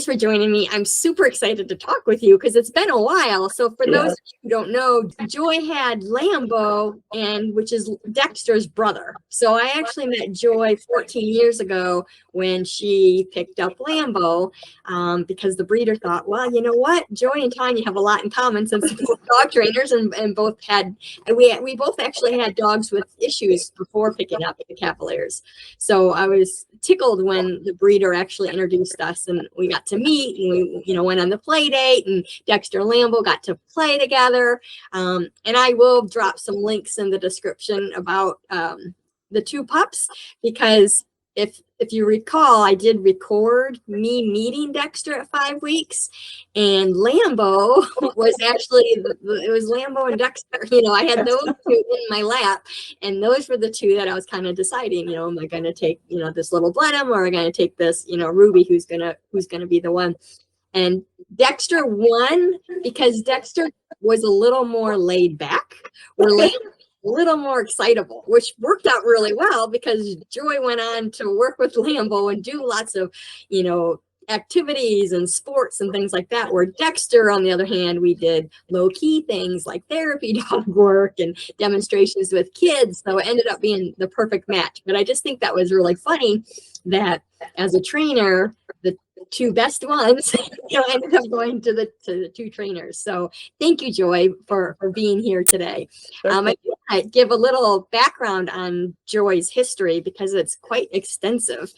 for joining me. I'm super excited to talk with you because it's been a while. So for those of you who don't know, Joy had Lambo, which is Dexter's brother. So I actually met Joy 14 years ago when she picked up Lambo because the breeder thought, well, you know what? Joy and Tanya have a lot in common since they're both dog trainers and both had, we both actually had dogs with issues before picking up the Cavaliers. So I was tickled when the breeder actually introduced us and we got to meet and we went on the play date and Dexter and Lambo got to play together. And I will drop some links in the description about the two pups, because if you recall, I did record me meeting Dexter at 5 weeks, and Lambo was actually, it was Lambo and Dexter. I had those two in my lap, and those were the two that I was kind of deciding, am I going to take, this little Blenheim, or am I going to take this, Ruby, who's going to be the one. And Dexter won because Dexter was a little more laid back, where Lambo a little more excitable, which worked out really well because Joy went on to work with Lambo and do lots of, activities and sports and things like that, where Dexter, on the other hand, we did low-key things like therapy dog work and demonstrations with kids. So it ended up being the perfect match. But I just think that was really funny that as a trainer, the two best ones ended up going to the two trainers. So thank you, Joy, for being here today. I give a little background on Joy's history because it's quite extensive.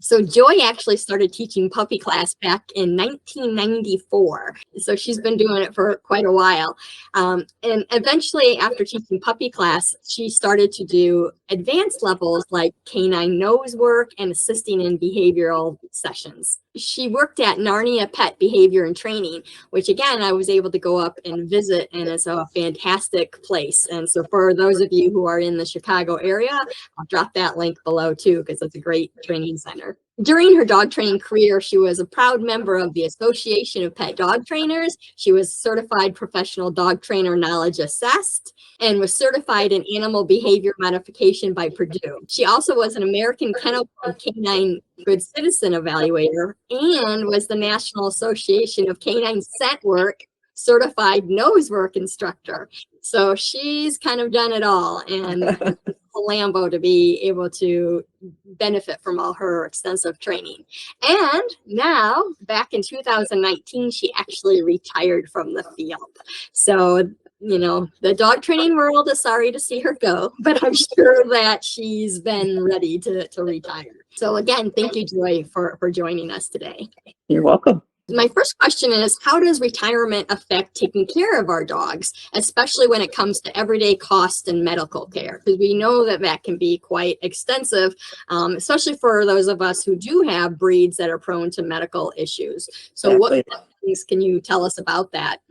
So Joy actually started teaching puppy class back in 1994. So she's been doing it for quite a while. And eventually, after teaching puppy class, she started to do advanced levels like canine nose work and assisting in behavioral sessions. She worked at Narnia Pet Behavior and Training, which again, I was able to go up and visit, and it's a fantastic place. And so for those of you who are in the Chicago area, I'll drop that link below too, because it's a great training center. During her dog training career, she was a proud member of the Association of Pet Dog Trainers. She was certified professional dog trainer knowledge assessed and was certified in animal behavior modification by Purdue. She also was an American Kennel Club Canine Good Citizen evaluator and was the National Association of Canine Scent Work certified nose work instructor. So she's kind of done it all, and Lambo to be able to benefit from all her extensive training. And now, back in 2019, she actually retired from the field. So, the dog training world is sorry to see her go, but I'm sure that she's been ready to retire. So again, thank you, Joy, for joining us today. You're welcome. My first question is, how does retirement affect taking care of our dogs, especially when it comes to everyday cost and medical care? Because we know that can be quite extensive, especially for those of us who do have breeds that are prone to medical issues. So Exactly. What things can you tell us about that?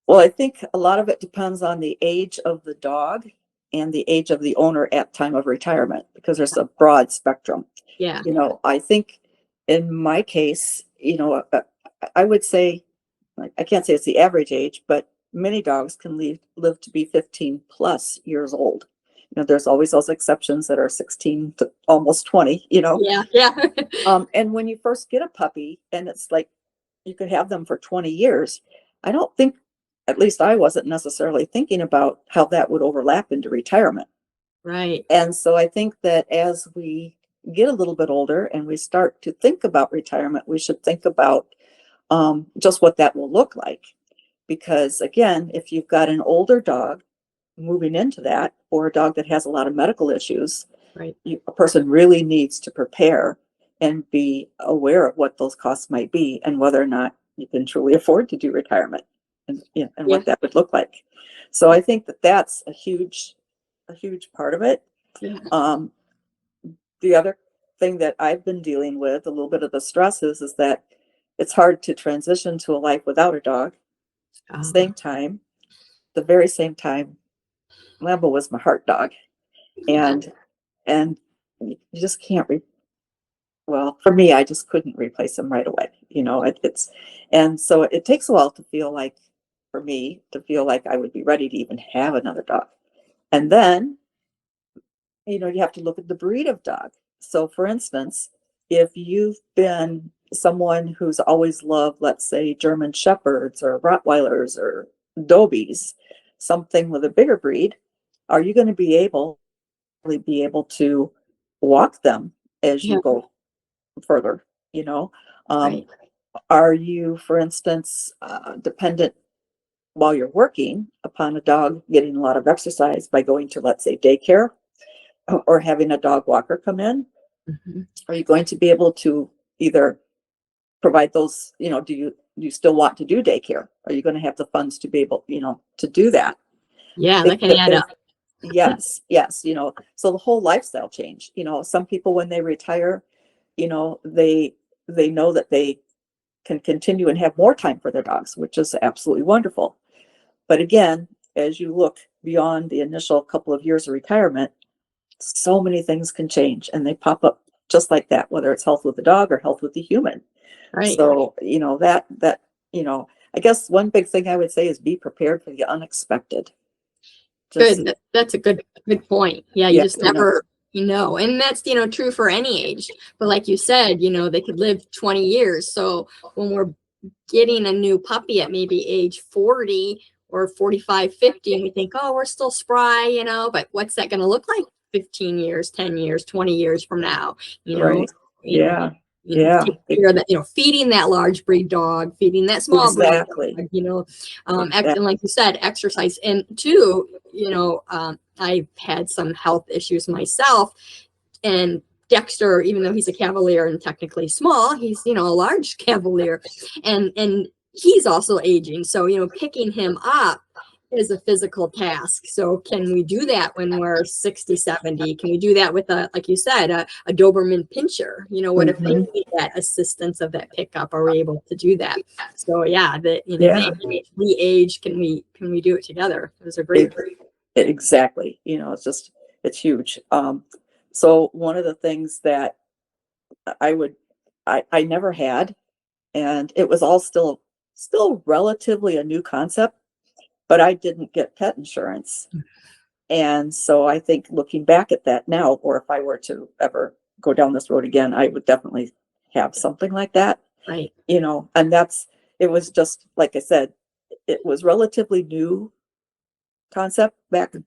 Well, I think a lot of it depends on the age of the dog and the age of the owner at time of retirement, because there's a broad spectrum. Yeah. I think in my case, I would say, I can't say it's the average age, but many dogs can live to be 15 plus years old. There's always those exceptions that are 16 to almost 20, Yeah. And when you first get a puppy and it's like you could have them for 20 years, I don't think, at least I wasn't necessarily thinking about how that would overlap into retirement. Right. And so I think that as we get a little bit older and we start to think about retirement, we should think about just what that will look like. Because again, if you've got an older dog moving into that, or a dog that has a lot of medical issues, right, a person really needs to prepare and be aware of what those costs might be and whether or not you can truly afford to do retirement and what that would look like. So I think that that's a huge part of it. Yeah. The other thing that I've been dealing with, a little bit of the stresses, is that it's hard to transition to a life without a dog. The very same time, Lambo was my heart dog. And you just can't well, for me, I just couldn't replace him right away. And so it takes a while to feel like, for me, to feel like I would be ready to even have another dog. And then, you have to look at the breed of dog. So for instance, if you've been someone who's always loved, let's say, German Shepherds or Rottweilers or Dobies, something with a bigger breed, are you going to be able to walk them as Yeah. you go further? You know, Right. are you, for instance, dependent while you're working upon a dog getting a lot of exercise by going to, let's say, daycare or having a dog walker come in? Mhm. Are you going to be able to either provide those, do you still want to do daycare? Are you going to have the funds to be able, to do that? Yeah, that If, can if add there's, up. yes, yes, so the whole lifestyle change, some people when they retire, they know that they can continue and have more time for their dogs, which is absolutely wonderful. But again, as you look beyond the initial couple of years of retirement, so many things can change and they pop up just like that, whether it's health with the dog or health with the human. Right. So, I guess one big thing I would say is be prepared for the unexpected. Just, Good. That's a good point. Yeah, you yeah, just never, and that's, true for any age. But like you said, they could live 20 years. So when we're getting a new puppy at maybe age 40 or 45, 50, and we think, oh, we're still spry, but what's that going to look like 15 years, 10 years, 20 years from now? right. You know, Yeah. Yeah. take care of that, feeding that large breed dog, feeding that small breed Exactly. dog, Exactly. and like you said, exercise. And two, I've had some health issues myself, and Dexter, even though he's a Cavalier and technically small, he's, a large Cavalier, and he's also aging. So, picking him up is a physical task. So can we do that when we're 60, 70? Can we do that with like you said, a Doberman Pinscher? What if they need that assistance of that pickup? Are we able to do that? So yeah, Yeah. the age, can we do it together? It was a great. Exactly. It's huge. So one of the things that I never had, and it was all still relatively a new concept, but I didn't get pet insurance. And so I think looking back at that now, or if I were to ever go down this road again, I would definitely have something like that, Right. And it was just, like I said, it was relatively new concept back, in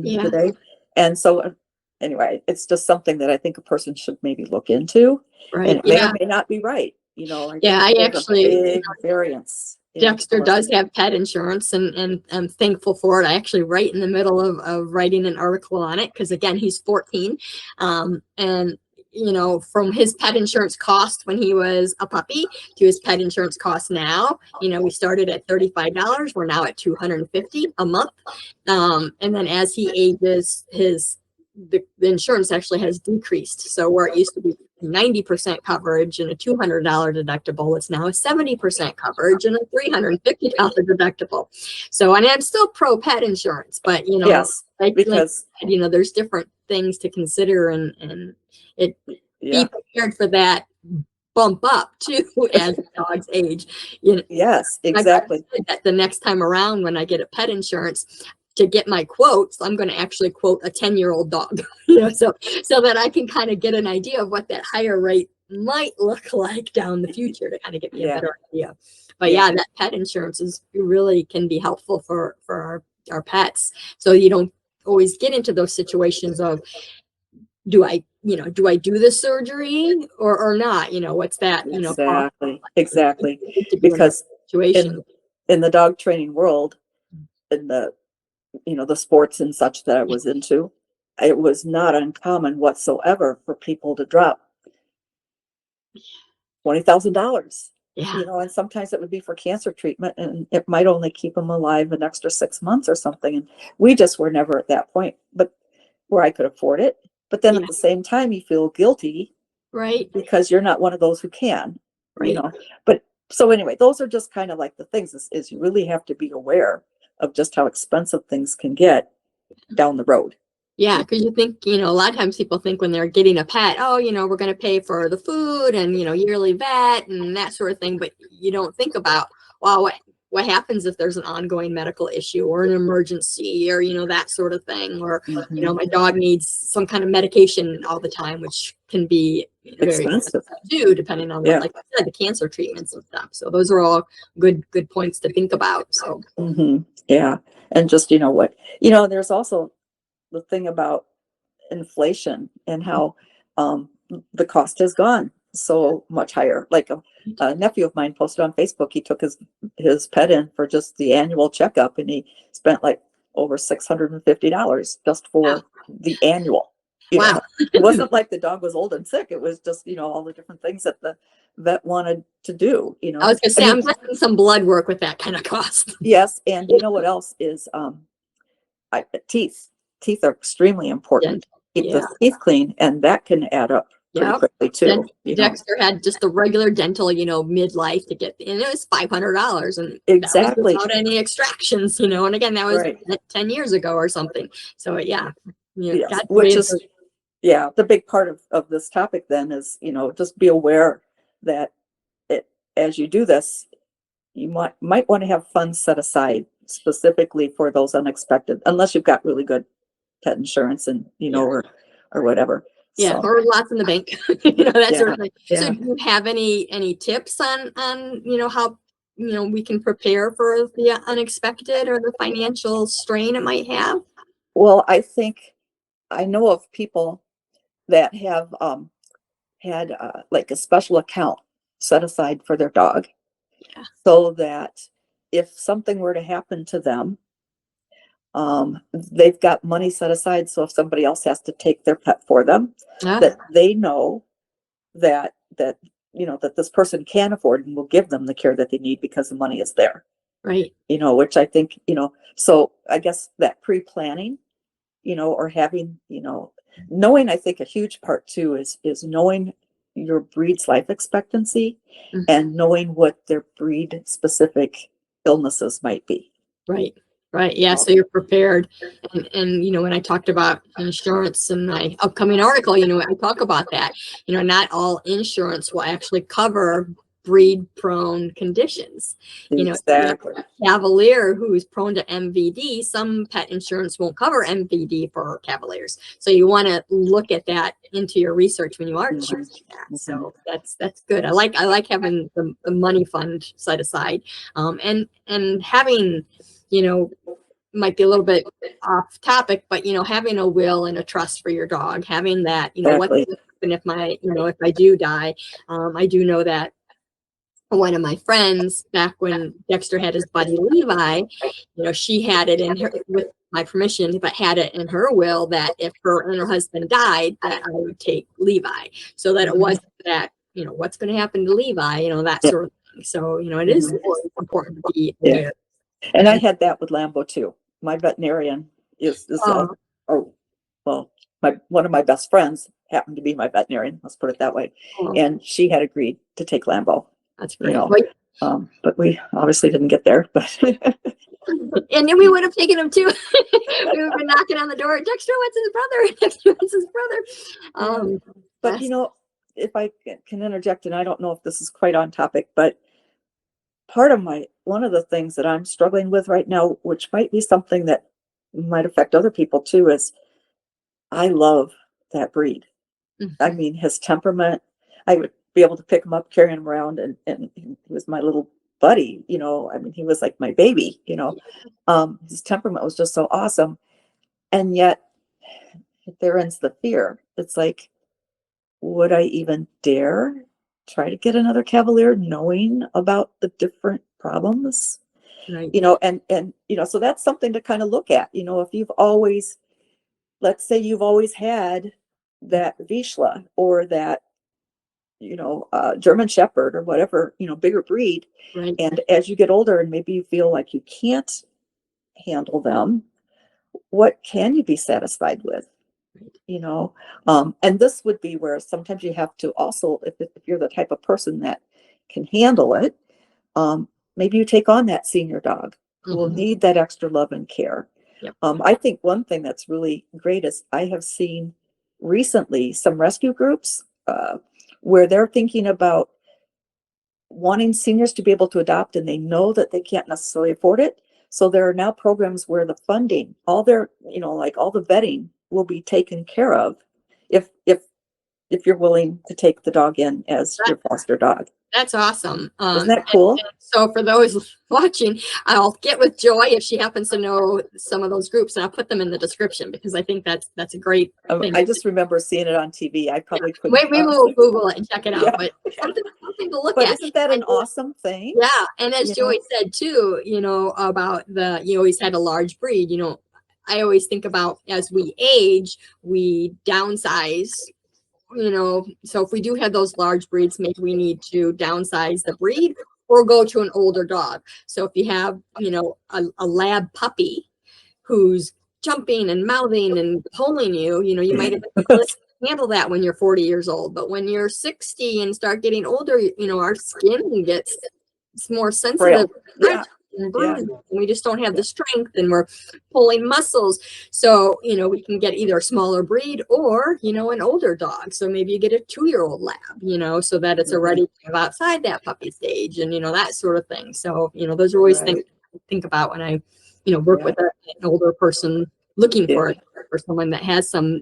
the day. And so anyway, it's just something that I think a person should maybe look into, and Right. it may Yeah. or may not be right. I Yeah. think I there's a actually, big variance in Dexter does policy. have pet insurance, and I'm thankful for it. I actually right in the middle of writing an article on it because again, he's 14. And from his pet insurance cost when he was a puppy to his pet insurance cost now, we started at $35. We're now at $250 a month. And then as he ages, the insurance actually has decreased. So where it used to be 90% coverage and a $200 deductible, it's now a 70% coverage and a $350 deductible. So, and I'm still pro pet insurance, but Yes, because there's different things to consider, and it yeah, be prepared for that bump up too as dogs age. yes, I've exactly. said that the next time around when I get a pet insurance, to get my quotes, I'm going to actually quote a 10-year-old dog, so that I can kind of get an idea of what that higher rate might look like down the future to kind of get me a better idea. But yeah, that pet insurance really can be helpful for our pets. So you don't always get into those situations of, do I do the surgery or not? What's that, Exactly. to be in that Because situation. in the dog training world, in the sports and such that I was into, it was not uncommon whatsoever for people to drop $20,000. Yeah. And sometimes it would be for cancer treatment, and it might only keep them alive an extra 6 months or something. And we just were never at that point, but where I could afford it. But then at the same time, you feel guilty, Right. because you're not one of those who can, Right. But so anyway, those are just kind of like the things is you really have to be aware of just how expensive things can get down the road. Yeah, because you think, a lot of times people think when they're getting a pet, oh, we're going to pay for the food and, yearly vet and that sort of thing. But you don't think about, well, what happens if there's an ongoing medical issue or an emergency or, that sort of thing. Or, my dog needs some kind of medication all the time, which can be very Expensive too, depending on Yeah. like I said, the cancer treatments and stuff. So those are all good points to think about. So Yeah. And just, there's also the thing about inflation and how the cost has gone so much higher. Like a nephew of mine posted on Facebook, he took his pet in for just the annual checkup, and he spent like over $650 just for the annual. Wow. It wasn't like the dog was old and sick. It was just, all the different things that the vet wanted to do. I was gonna say, I'm guessing some blood work with that kind of cost. Yes, and you know what else is teeth. Teeth are extremely important. Keep the teeth clean, and that can add up pretty quickly too. Dexter had just the regular dental, midlife to get, and it was $500, and exactly that was without any extractions, and again, that was right. 10 years ago or something. So yes. God Which is the big part of this topic then is, just be aware that as you do this, you might want to have funds set aside specifically for those unexpected, unless you've got really good pet insurance and or whatever. Yeah, so. or lots in the bank, that sort of thing. Yeah. So do you have any tips on how we can prepare for the unexpected or the financial strain it might have? Well, I know of people that have had like a special account set aside for their dog, so that if something were to happen to them, they've got money set aside. So if somebody else has to take their pet for them, that they know that that this person can afford and will give them the care that they need because the money is there. Right. Which I think, so I guess that pre-planning, or having, knowing, I think a huge part too is knowing your breed's life expectancy and knowing what their breed specific illnesses might be. Right. Right. Yeah. So you're prepared. And when I talked about insurance in my upcoming article, I talk about that. Not all insurance will actually cover breed prone conditions. Exactly. Cavalier who's prone to MVD, some pet insurance won't cover MVD for Cavaliers. So you want to look at that into your research when you are choosing that. So that's good. I like having the money fund set aside, and having, might be a little bit off topic, but having a will and a trust for your dog, having that, what's going to happen if if I do die. I do know that one of my friends, back when Dexter had his buddy Levi, she had it in her, with my permission, but had it in her will that if her and her husband died, that I would take Levi, so that it wasn't that, what's going to happen to Levi, that sort of thing. So, it is important to be aware. And I had that with Lambo too. My veterinarian is well, one of my best friends happened to be my veterinarian. Let's put it that way. And she had agreed to take Lambo. That's great. But we obviously didn't get there. But and then we would have taken him too. We would have been knocking on the door. Dexter wants his brother. Dexter wants his brother. But if I can interject, and I don't know if this is quite on topic, but one of the things that I'm struggling with right now, which might be something that might affect other people too, is I love that breed. I mean, his temperament, I would be able to pick him up, carry him around, and he was my little buddy, I mean, he was like my baby, his temperament was just so awesome. And yet there ends the fear. It's like, would I even dare try to get another Cavalier knowing about the different problems? Right. And so that's something to kind of look at, if let's say you've always had that Vizsla or that, German Shepherd or whatever, bigger breed. Right. And as you get older and maybe you feel like you can't handle them, what can you be satisfied with? And this would be where sometimes you have to also, if you're the type of person that can handle it, maybe you take on that senior dog who will need that extra love and care. Yep. I think one thing that's really great is I have seen recently some rescue groups where they're thinking about wanting seniors to be able to adopt, and they know that they can't necessarily afford it. So there are now programs where the funding, all their, like all the vetting will be taken care of if you're willing to take the dog in as your foster dog. That's awesome. Isn't that cool? And so for those watching, I'll get with Joy if she happens to know some of those groups, and I'll put them in the description because I think that's a great thing. I just remember seeing it on TV. I probably couldn't. Maybe we'll Google it and check it out, Yeah. but something to look But at. isn't that an awesome thing? Yeah, and as Joy said too, about you always had a large breed. I always think about as we age, we downsize. So if we do have those large breeds, maybe we need to downsize the breed or go to an older dog. So if you have, a lab puppy who's jumping and mouthing and pulling you, you might have been able to handle that when you're 40 years old. But when you're 60 and start getting older, our skin gets more sensitive. Yeah. And we just don't have the strength, and we're pulling muscles. So we can get either a smaller breed or an older dog. So maybe you get a 2-year-old lab, so that it's already outside that puppy stage, and that sort of thing. So those are always things I think about when I work with an older person looking for someone that has some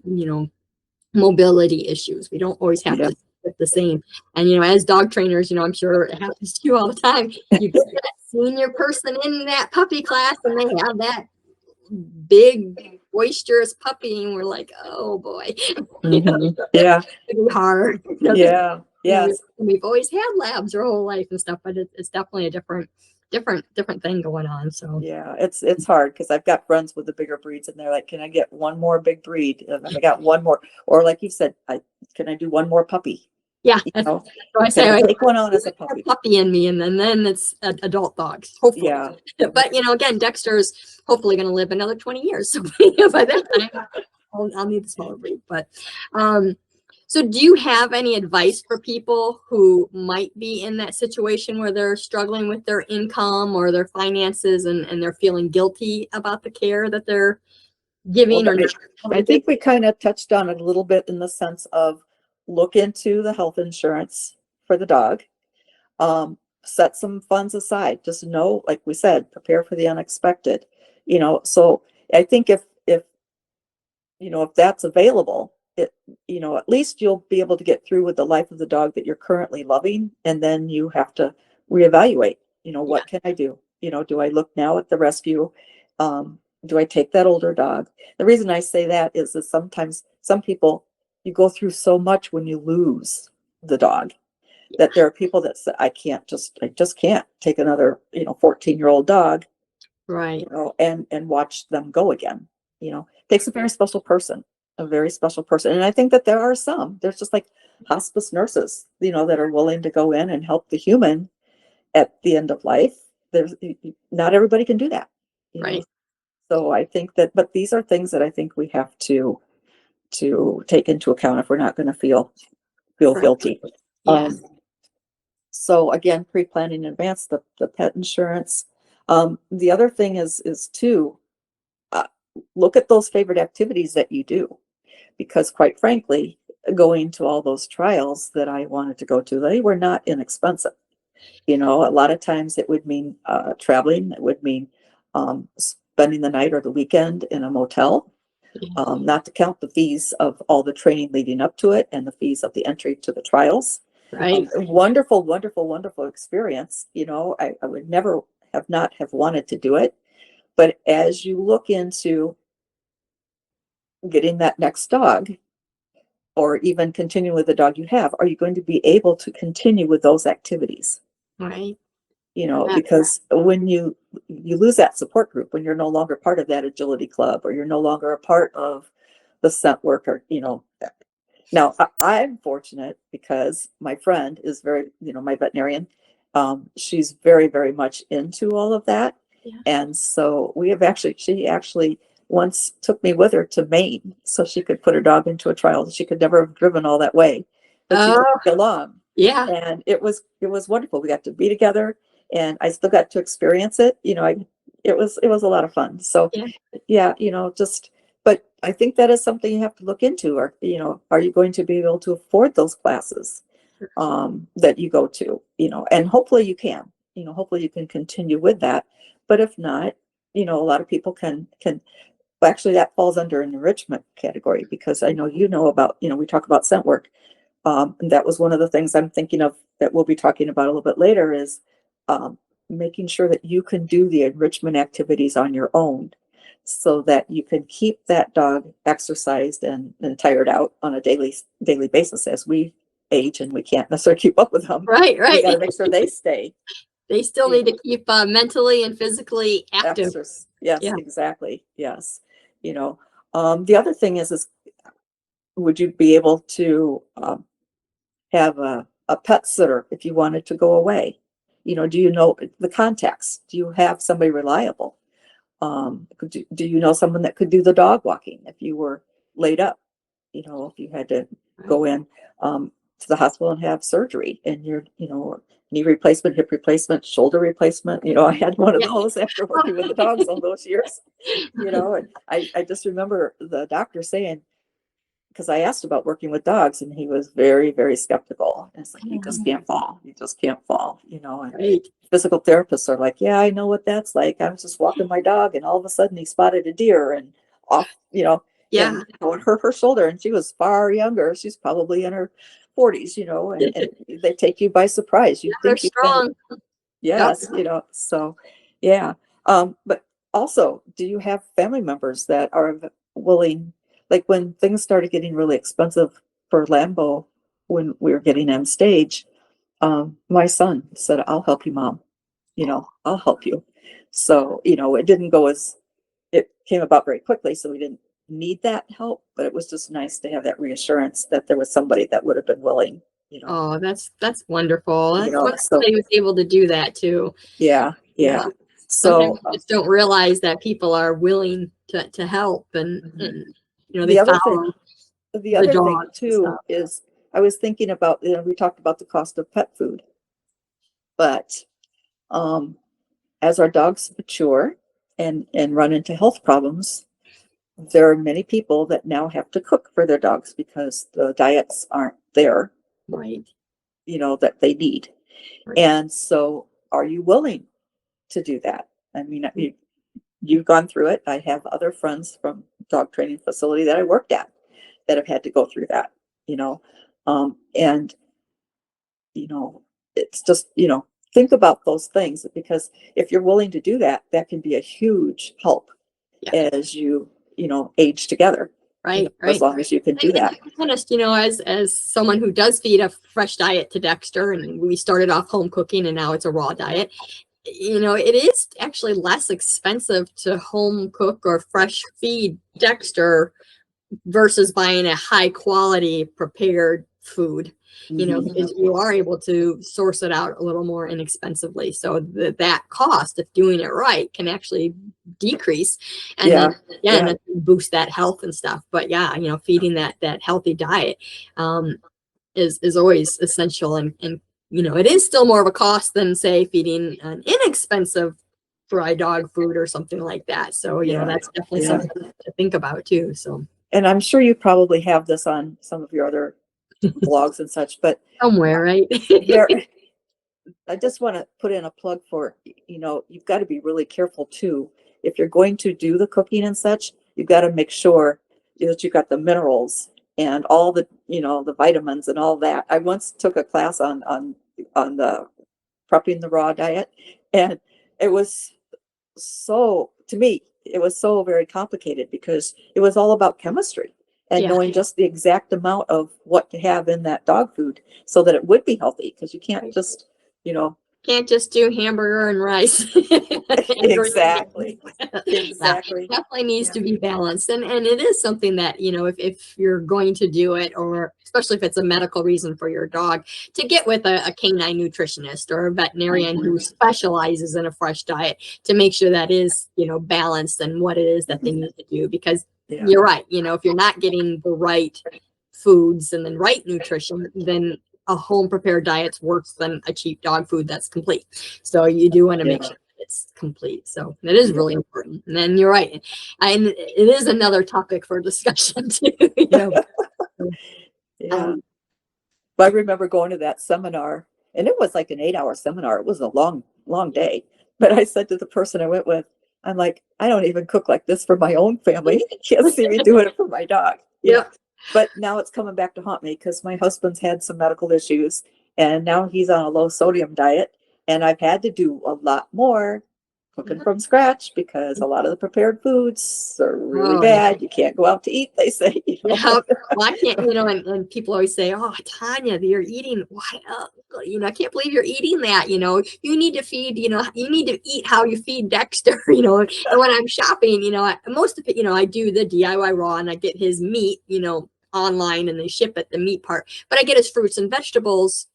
mobility issues. We don't always have to fit the same. And as dog trainers, I'm sure it happens to you all the time. You get that senior person in that puppy class, and they have that big boisterous puppy, and we're like, oh boy. Yeah. It'd be hard. Yeah. Yes. We've always had labs our whole life and stuff, but it's definitely a different thing going on. So yeah, it's hard because I've got friends with the bigger breeds, and they're like, can I get one more big breed? And I got one more, or like you said, can I do one more puppy? Yeah, so I say I take one on as a puppy in me, and then it's adult dogs, hopefully. Yeah. But again, Dexter's hopefully going to live another 20 years, so by that time I'll need the smaller breed. But so do you have any advice for people who might be in that situation where they're struggling with their income or their finances, and they're feeling guilty about the care that they're giving? I think we kind of touched on it a little bit in the sense of look into the health insurance for the dog. Set some funds aside. Just know, like we said, prepare for the unexpected. So I think if that's available, at least you'll be able to get through with the life of the dog that you're currently loving, and then you have to reevaluate. What can I do? Do I look now at the rescue? Do I take that older dog? The reason I say that is that sometimes some people, you go through so much when you lose the dog, that there are people that say, I just can't take another 14-year-old dog, Right. And watch them go again. Takes a very special person. And I think that there's just like hospice nurses, that are willing to go in and help the human at the end of life. Not everybody can do that. Right. So I think that, but these are things that I think we have to take into account if we're not going to feel guilty. Yeah. So again, pre-planning in advance, the pet insurance. The other thing is to look at those favorite activities that you do, because quite frankly, going to all those trials that I wanted to go to, they were not inexpensive. A lot of times it would mean traveling. It would mean spending the night or the weekend in a motel. Not to count the fees of all the training leading up to it and the fees of the entry to the trials. Right. Wonderful, wonderful, wonderful experience. I would never have wanted to do it. But as you look into getting that next dog, or even continue with the dog you have, are you going to be able to continue with those activities? Right. Because when you lose that support group, when you're no longer part of that agility club, or you're no longer a part of the scent work, or now I'm fortunate because my friend is very, my veterinarian, she's very, very much into all of that. Yeah. And so she actually once took me with her to Maine so she could put her dog into a trial. She could never have driven all that way, but she took me along. Yeah. And it was wonderful. We got to be together, and I still got to experience it. It was a lot of fun. So yeah, but I think that is something you have to look into. Or, are you going to be able to afford those classes? that you go to, and hopefully you can, hopefully you can continue with that. But if not, a lot of people can, well, actually that falls under an enrichment category, because I know, about, we talk about scent work. And that was one of the things I'm thinking of that we'll be talking about a little bit later is, making sure that you can do the enrichment activities on your own, so that you can keep that dog exercised and tired out on a daily basis. As we age and we can't necessarily keep up with them, Right. we got to make sure they stay. They still need to keep mentally and physically active. Yes, Yeah. exactly. Yes. The other thing is would you be able to have a pet sitter if you wanted to go away? Do you know the contacts? Do you have somebody reliable? Do you know someone that could do the dog walking if you were laid up? If you had to go in to the hospital and have surgery, and your knee replacement, hip replacement, shoulder replacement. I had one of those after working with the dogs all those years. And I just remember the doctor saying, because I asked about working with dogs, and he was very, very skeptical. And it's like, you just can't fall. You just can't fall, And Right. physical therapists are like, yeah, I know what that's like. I was just walking my dog, and all of a sudden he spotted a deer and off, Yeah. and it hurt her shoulder. And she was far younger. She's probably in her 40s, and they take you by surprise. You They're think you've been, strong. yes, so yeah. But also, do you have family members that are willing, like when things started getting really expensive for Lambo, when we were getting on stage, my son said, I'll help you, Mom. I'll help you. So, it didn't go it came about very quickly. So we didn't need that help, but it was just nice to have that reassurance that there was somebody that would have been willing, Oh, that's wonderful. That's wonderful so that he was able to do that too. yeah. Sometimes So you just don't realize that people are willing to help, and they the other follow thing, the dog too is, I was thinking about, we talked about the cost of pet food, but as our dogs mature and run into health problems, there are many people that now have to cook for their dogs because the diets aren't there, Right. that they need. Right. And so, are you willing to do that? I mean, you've gone through it. I have other friends from dog training facility that I worked at that have had to go through that, and it's just, think about those things, because if you're willing to do that, that can be a huge help as you, age together. Right. As long as you can do that. Honest, as someone who does feed a fresh diet to Dexter, and we started off home cooking and now it's a raw diet, it is actually less expensive to home cook or fresh feed Dexter versus buying a high quality prepared food, because you are able to source it out a little more inexpensively. So that cost of doing it right can actually decrease, and then boost that health and stuff. But feeding that healthy diet is always essential, and it is still more of a cost than, say, feeding an inexpensive dry dog food or something like that. So that's definitely something to think about too. So, and I'm sure you probably have this on some of your other blogs and such, but somewhere, right? I just want to put in a plug for, you've got to be really careful too. If you're going to do the cooking and such, you've got to make sure that you've got the minerals and all the, the vitamins and all that. I once took a class on the prepping the raw diet, and it was to me, it was so very complicated, because it was all about chemistry and knowing just the exact amount of what to have in that dog food so that it would be healthy, because you can't just, can't just do hamburger and rice. Exactly. Definitely needs to be balanced, and it is something that if you're going to do it, or especially if it's a medical reason for your dog, to get with a canine nutritionist or a veterinarian who specializes in a fresh diet, to make sure that is balanced and what it is that they need to do. Because you're right, if you're not getting the right foods and the right nutrition, then a home prepared diet's worse than a cheap dog food that's complete. So you do want to make sure it's complete. So that is really important. And then you're right, and it is another topic for discussion too. But I remember going to that seminar, and it was like an 8-hour seminar. It was a long, long day. But I said to the person I went with, I'm like, I don't even cook like this for my own family. You can't see me doing it for my dog. Yeah. But now it's coming back to haunt me because my husband's had some medical issues and now he's on a low sodium diet. And I've had to do a lot more cooking from scratch because a lot of the prepared foods are really Oh, yeah. bad. You can't go out to eat, they say. Yeah, well, I can't, and people always say, "Oh, Tanya, you're eating. Why? I can't believe you're eating that. You need to feed. You need to eat how you feed Dexter. And when I'm shopping, most of it, I do the DIY raw, and I get his meat, online, and they ship it, the meat part. But I get his fruits and vegetables,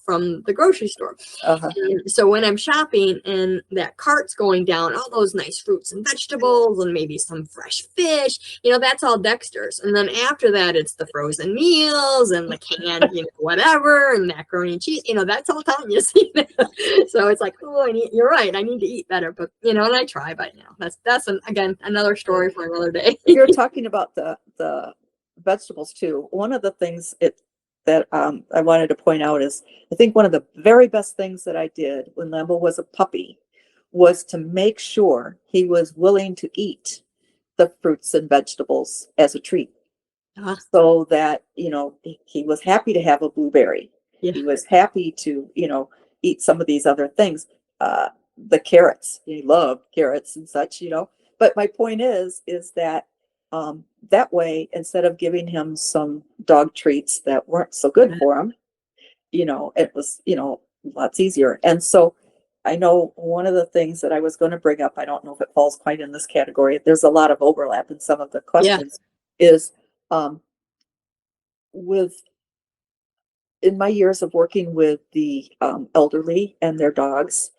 from the grocery store. Uh-huh. So when I'm shopping and that cart's going down, all those nice fruits and vegetables and maybe some fresh fish, that's all Dexter's. And then after that, it's the frozen meals and the canned, whatever, and macaroni and cheese, that's all Tanya's. So it's like, oh, you're right. I need to eat better, but and I try, but that's again, another story for another day. You're talking about the vegetables too. One of the things that I wanted to point out is I think one of the very best things that I did when Lambo was a puppy was to make sure he was willing to eat the fruits and vegetables as a treat. Uh-huh. So that, he was happy to have a blueberry. Yeah. He was happy to, eat some of these other things. The carrots, he loved carrots and such, But my point is that that way, instead of giving him some dog treats that weren't so good for him, it was, lots easier. And so I know one of the things that I was going to bring up, I don't know if it falls quite in this category. There's a lot of overlap in some of the questions, is with in my years of working with the elderly and their dogs,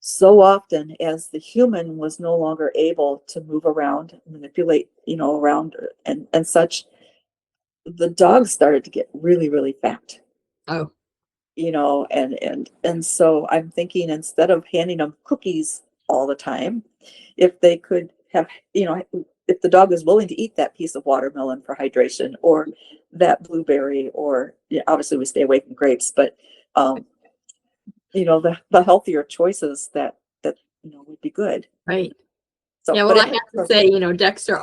so often as the human was no longer able to move around, manipulate, around and such, the dogs started to get really, really fat. Oh, And so I'm thinking instead of handing them cookies all the time, if they could have, if the dog is willing to eat that piece of watermelon for hydration or that blueberry, or obviously we stay away from grapes, but the healthier choices that would be good. right. So, Yeah, but well, I have to say, Dexter,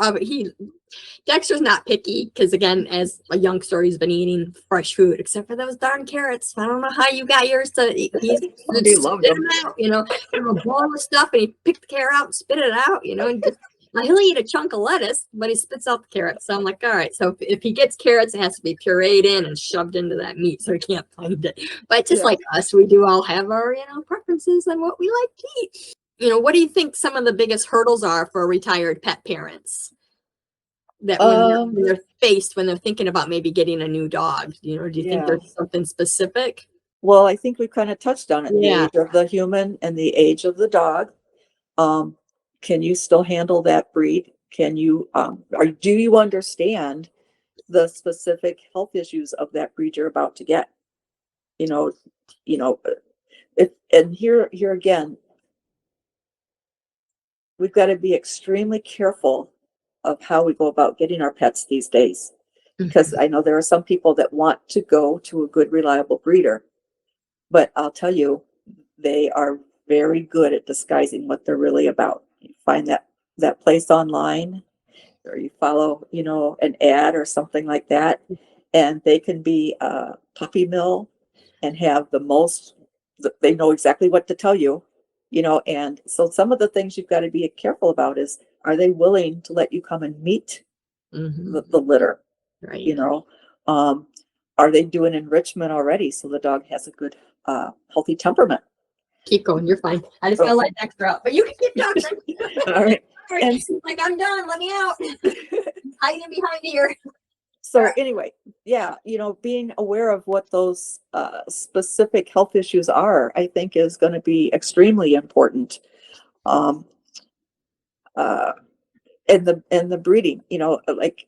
Dexter's not picky because, again, as a youngster, he's been eating fresh food, except for those darn carrots. I don't know how you got yours to eat. He's he loved them. out, a bowl of stuff, and he picked the carrot out and spit it out, and just, now he'll eat a chunk of lettuce, but he spits out the carrots. So I'm like, all right. So if he gets carrots, it has to be pureed in and shoved into that meat, so he can't find it. But just like us, we do all have our, preferences on what we like to eat. What do you think some of the biggest hurdles are for retired pet parents that when they're faced when they're thinking about maybe getting a new dog? Do you think there's something specific? Well, I think we've kind of touched on it. Yeah. The age of the human and the age of the dog. Can you still handle that breed? Can you, or do you understand the specific health issues of that breed you're about to get? And here again, we've got to be extremely careful of how we go about getting our pets these days. Because I know there are some people that want to go to a good, reliable breeder, but I'll tell you, they are very good at disguising what they're really about. You find that place online, or you follow, an ad or something like that, and they can be a puppy mill and have they know exactly what to tell you, and so some of the things you've got to be careful about is, are they willing to let you come and meet the litter? Right. Are they doing enrichment already so the dog has a good, healthy temperament? Keep going. You're fine. I just gotta let Dexter out, but you can keep talking. All right. And like, I'm done. Let me out. Hiding behind here. So anyway, being aware of what those specific health issues are, I think is going to be extremely important. And the breeding, like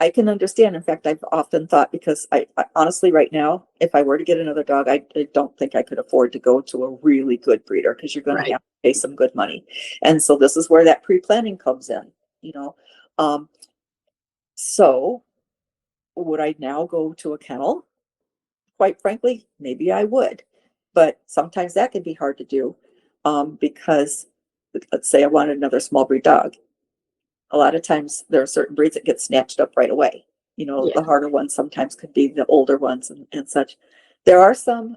I can understand. In fact, I've often thought, because I honestly, right now, if I were to get another dog, I don't think I could afford to go to a really good breeder, because you're going to have to pay some good money. And so this is where that pre-planning comes in, So would I now go to a kennel quite frankly, maybe I would. But sometimes that can be hard to do, because let's say I wanted another small breed dog. A lot of times there are certain breeds that get snatched up right away. You know, Yeah. the harder ones sometimes could be the older ones and such. There are some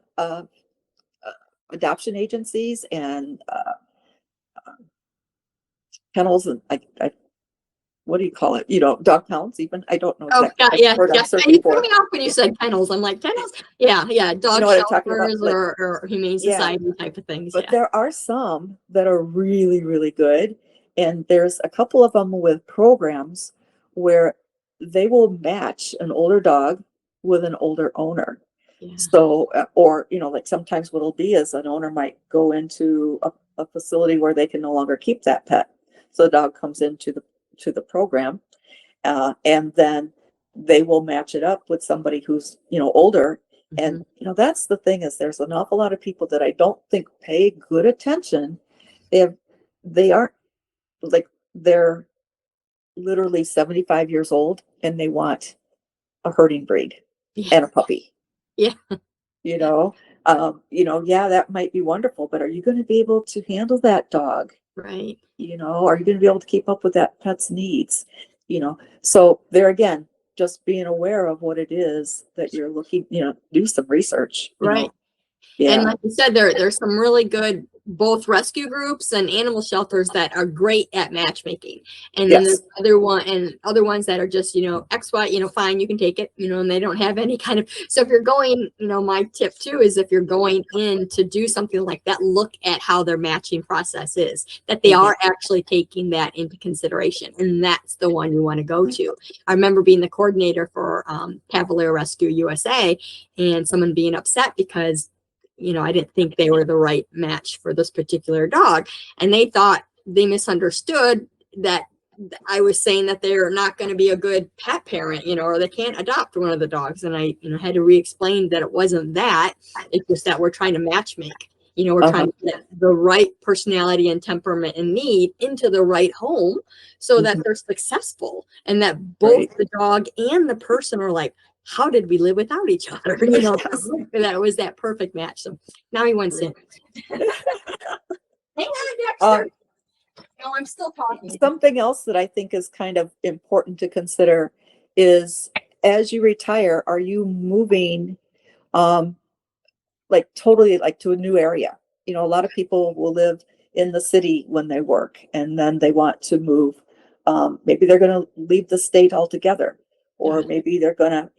adoption agencies and kennels, and I what do you call it? You know, dog pounds even. I don't know Oh, exactly yeah, yeah, the word I'm yeah. searching You threw for. me off when you said kennels. I'm like, kennels? Yeah, yeah. You Dog know what I'm talking about? shelters Like, or humane yeah, society type of things. but Yeah. there are some that are really, really good. And there's a couple of them with programs where they will match an older dog with an older owner. Yeah. So, or, you know, like sometimes what it'll be is an owner might go into a facility where they can no longer keep that pet. So the dog comes into the program, and then they will match it up with somebody who's, you know, older. And Mhm. you know, that's the thing, is there's an awful lot of people that I don't think pay good attention. They have, they aren't, like, they're literally 75 years old and they want a herding breed Yeah. and a puppy. Yeah. You know, yeah, that might be wonderful, but are you going to be able to handle that dog? Right. You know, are you going to be able to keep up with that pet's needs? You know, so there again, just being aware of what it is that you're looking, you know, do some research, you Right. know. And Yeah. like you said, there's some really good both rescue groups and animal shelters that are great at matchmaking. And then there's Yes. other ones that are just, X, Y, fine, you can take it, and they don't have any kind of, so if you're going, my tip too is if you're going in to do something like that, look at how their matching process is, that they Mhm. are actually taking that into consideration. And that's the one you want to go to. I remember being the coordinator for Cavalier Rescue USA and someone being upset because I didn't think they were the right match for this particular dog. And they thought they misunderstood that I was saying that they're not going to be a good pet parent, or they can't adopt one of the dogs. And I, had to re-explain that it wasn't that. It's just that we're trying to match make. We're Uh-huh. trying to get the right personality and temperament and need into the right home so that Mhm. they're successful and that both Right. the dog and the person are like, how did we live without each other? Yes. That was that perfect match. So now he wants in. Hang on, Um, Dexter. No, I'm still talking. Something else that I think is kind of important to consider is, as you retire, are you moving, um, like totally, like, to a new area? You know, a lot of people will live in the city when they work and then they want to move. Maybe they're going to leave the state altogether, or Yeah. maybe they're going to,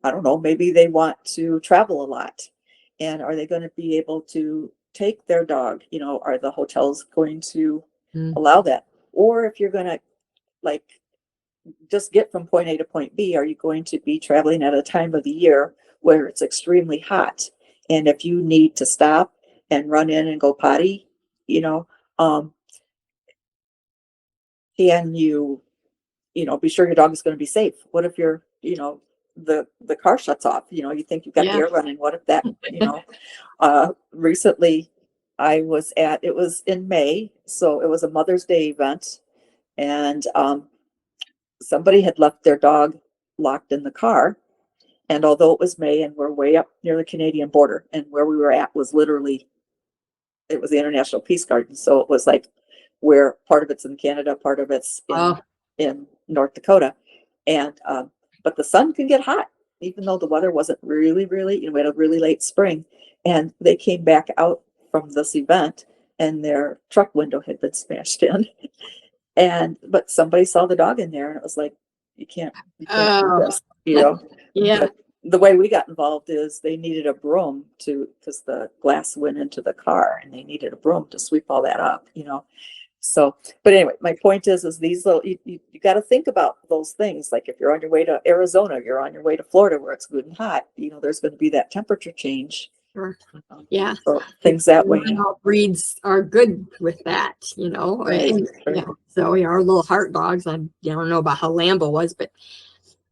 I don't know, maybe they want to travel a lot. And are they going to be able to take their dog? You know, are the hotels going to Mm. allow that? Or if you're going to, like, just get from point A to point B, are you going to be traveling at a time of the year where it's extremely hot? And if you need to stop and run in and go potty, you know, um, can you, be sure your dog is going to be safe? What if you're, the car shuts off, you think you've got the Yeah. air running. What if that, recently it was in May, so it was a Mother's Day event, and somebody had left their dog locked in the car. And although it was May and we're way up near the Canadian border, and where we were at was literally, it was the International Peace Garden. So it was like, where part of it's in Canada, part of it's Oh, in North Dakota. And but the sun can get hot, even though the weather wasn't really, really, we had a really late spring. And they came back out from this event and their truck window had been smashed in. And but somebody saw the dog in there and it was like, you can't do oh, this, you know. yeah. But the way we got involved is they needed a broom because the glass went into the car and they needed a broom to sweep all that up. So, but anyway, my point is these little, you got to think about those things. Like if you're on your way to Arizona, you're on your way to Florida where it's good and hot, there's going to be that temperature change. Sure. Yeah. So things that way. Not all breeds are good with that, Right, yeah. right. So our little heart dogs, I don't know about how Lambo was, but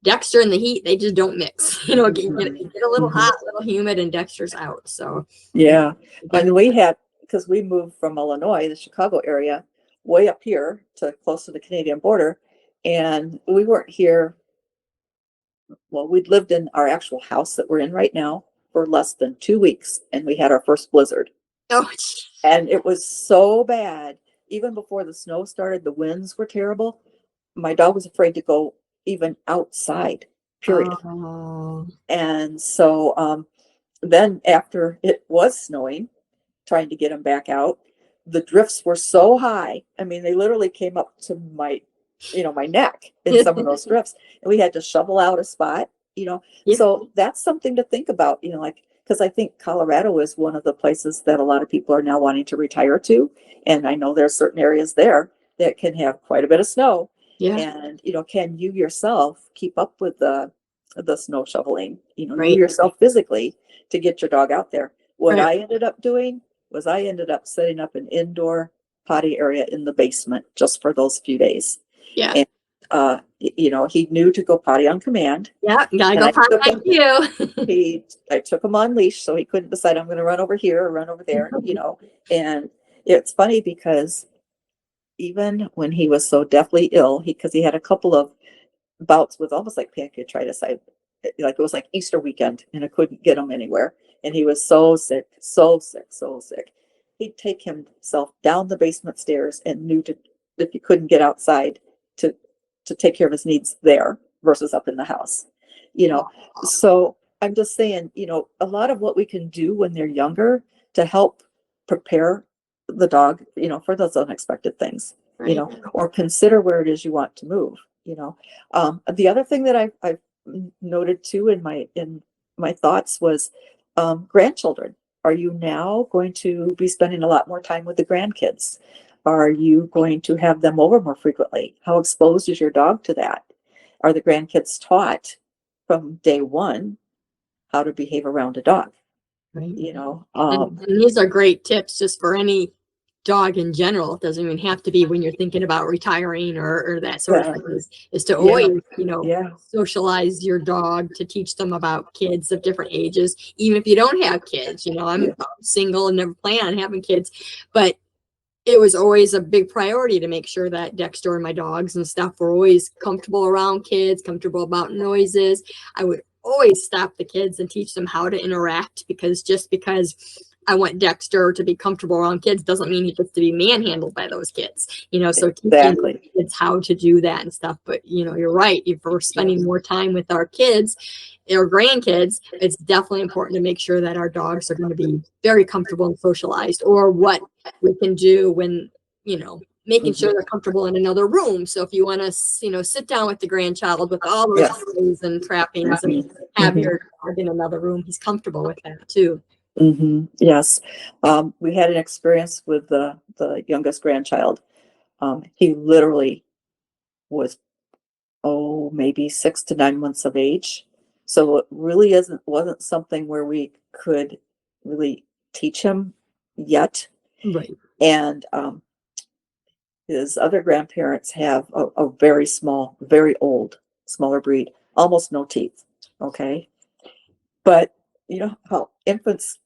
Dexter and the heat, they just don't mix. Get a little hot, a little humid, and Dexter's out. So Yeah. again, And because we moved from Illinois, the Chicago area, way up here to close to the Canadian border. And we weren't here well, we'd lived in our actual house that we're in right now for less than 2 weeks, and we had our first blizzard. Oh, And it was so bad. Even before the snow started, the winds were terrible. My dog was afraid to go even outside, period. oh, And so then after it was snowing, trying to get him back out, the drifts were so high. I mean, they literally came up to my neck in some of those drifts. And we had to shovel out a spot. Yeah. So that's something to think about, like, because I think Colorado is one of the places that a lot of people are now wanting to retire to. And I know there are certain areas there that can have quite a bit of snow. Yeah. And, can you yourself keep up with the snow shoveling, you Right. yourself physically to get your dog out there? What Right. I ended up doing was I ended up setting up an indoor potty area in the basement just for those few days. Yeah. And, he knew to go potty on command. Yeah. Gotta And go I potty took like him, you. I took him on leash so he couldn't decide I'm going to run over here or run over there, and it's funny because even when he was so deathly ill, because he had a couple of bouts with almost like pancreatitis. Like it was like Easter weekend and I couldn't get him anywhere. And he was so sick, so sick, so sick. He'd take himself down the basement stairs and knew if he couldn't get outside to take care of his needs there versus up in the house. So I'm just saying, a lot of what we can do when they're younger to help prepare the dog, for those unexpected things, Right. or consider where it is you want to move. The other thing that I've noted too in my thoughts was grandchildren. Are you now going to be spending a lot more time with the grandkids? Are you going to have them over more frequently? How exposed is your dog to that? Are the grandkids taught from day one how to behave around a dog? Right. Um, And these are great tips just for any dog in general. It doesn't even have to be when you're thinking about retiring or that sort of thing. Is to always, yeah, socialize your dog, to teach them about kids of different ages, even if you don't have kids. I'm single and never plan on having kids, but it was always a big priority to make sure that Dexter and my dogs and stuff were always comfortable around kids, comfortable about noises. I would always stop the kids and teach them how to interact, because just because I want Dexter to be comfortable around kids doesn't mean he gets to be manhandled by those kids, so teaching exactly. kids how to do that and stuff. But you're right. If we're spending more time with our kids or grandkids, it's definitely important to make sure that our dogs are going to be very comfortable and socialized, or what we can do when, making sure they're comfortable in another room. So if you want to, sit down with the grandchild with all those toys and trappings and have your dog in another room, he's comfortable with that too. Yes. We had an experience with the youngest grandchild. He literally was, maybe 6 to 9 months of age. So it really wasn't something where we could really teach him yet. Right. And his other grandparents have a very small, very old, smaller breed, almost no teeth. Okay. But you know how infants,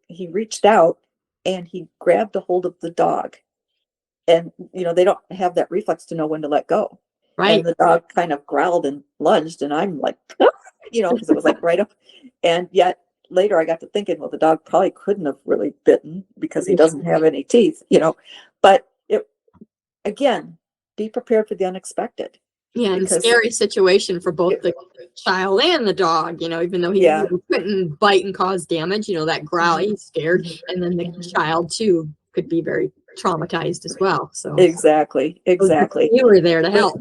he reached out and he grabbed a hold of the dog. And they don't have that reflex to know when to let go. Right. And the dog kind of growled and lunged, and I'm like, because it was like right up. And yet later I got to thinking, well, the dog probably couldn't have really bitten because he doesn't have any teeth. But again, be prepared for the unexpected. Yeah, and Because scary situation for both the child and the dog, even though he couldn't bite and cause damage, that growl, he's scared. And then the child too could be very traumatized as well. So exactly. you were there to help.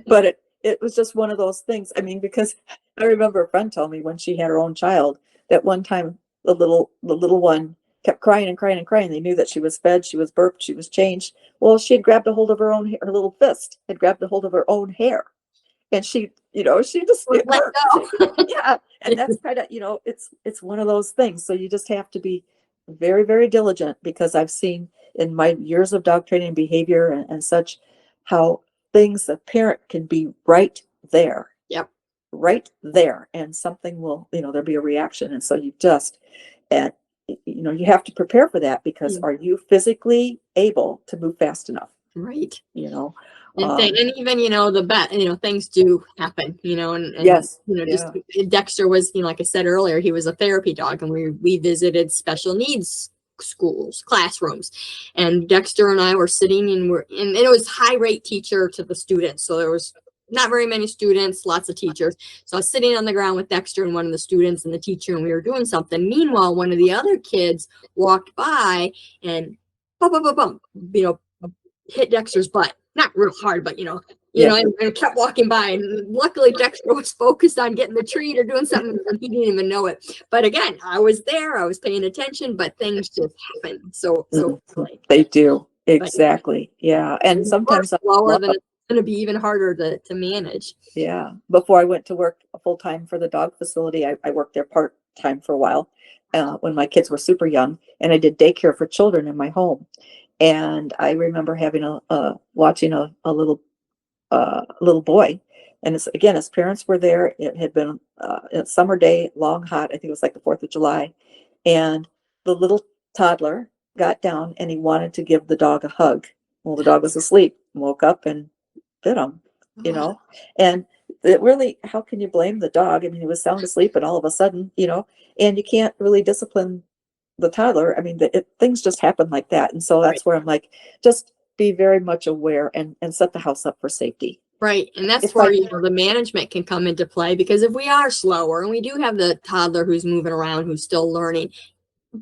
But it was just one of those things. I mean, because I remember a friend told me when she had her own child that one time the little one kept crying and crying and crying. They knew that she was fed, she was burped, she was changed. Well, she had grabbed a hold of her own, her little fist had grabbed a hold of her own hair. And she just it hurt. Yeah. And that's kind of, it's one of those things. So you just have to be very, very diligent, because I've seen in my years of dog training and behavior and such, how things a parent can be right there. Yep. Right there. And something will, there'll be a reaction. And so you have to prepare for that, because are you physically able to move fast enough? Right. And even, things do happen, and Yes. just Yeah. Dexter was, like I said earlier, he was a therapy dog, and we visited special needs schools, classrooms, and Dexter and I were sitting, and it was high rate teacher to the students. So there was not very many students, lots of teachers. So I was sitting on the ground with Dexter and one of the students and the teacher, and we were doing something. Meanwhile, one of the other kids walked by and bump, bump, bump, bump, hit Dexter's butt. Not real hard, but and kept walking by. And luckily Dexter was focused on getting the treat or doing something, and he didn't even know it. But again, I was there, I was paying attention, but things just happen. So they do. Exactly. Yeah. And sometimes lower than it's going to be even harder to manage. Yeah. Before I went to work full time for the dog facility, I worked there part time for a while when my kids were super young, and I did daycare for children in my home. And I remember having watching a little boy, and again, his parents were there. It had been a summer day, long, hot. I think it was like the 4th of July, and the little toddler got down and he wanted to give the dog a hug. Well, the dog was asleep, woke up and bit him, and it really, how can you blame the dog? I mean, he was sound asleep, and all of a sudden, and you can't really discipline the toddler. I mean, things just happen like that. And so that's where I'm like, just be very much aware and set the house up for safety. Right. And that's where, the management can come into play, because if we are slower and we do have the toddler who's moving around, who's still learning,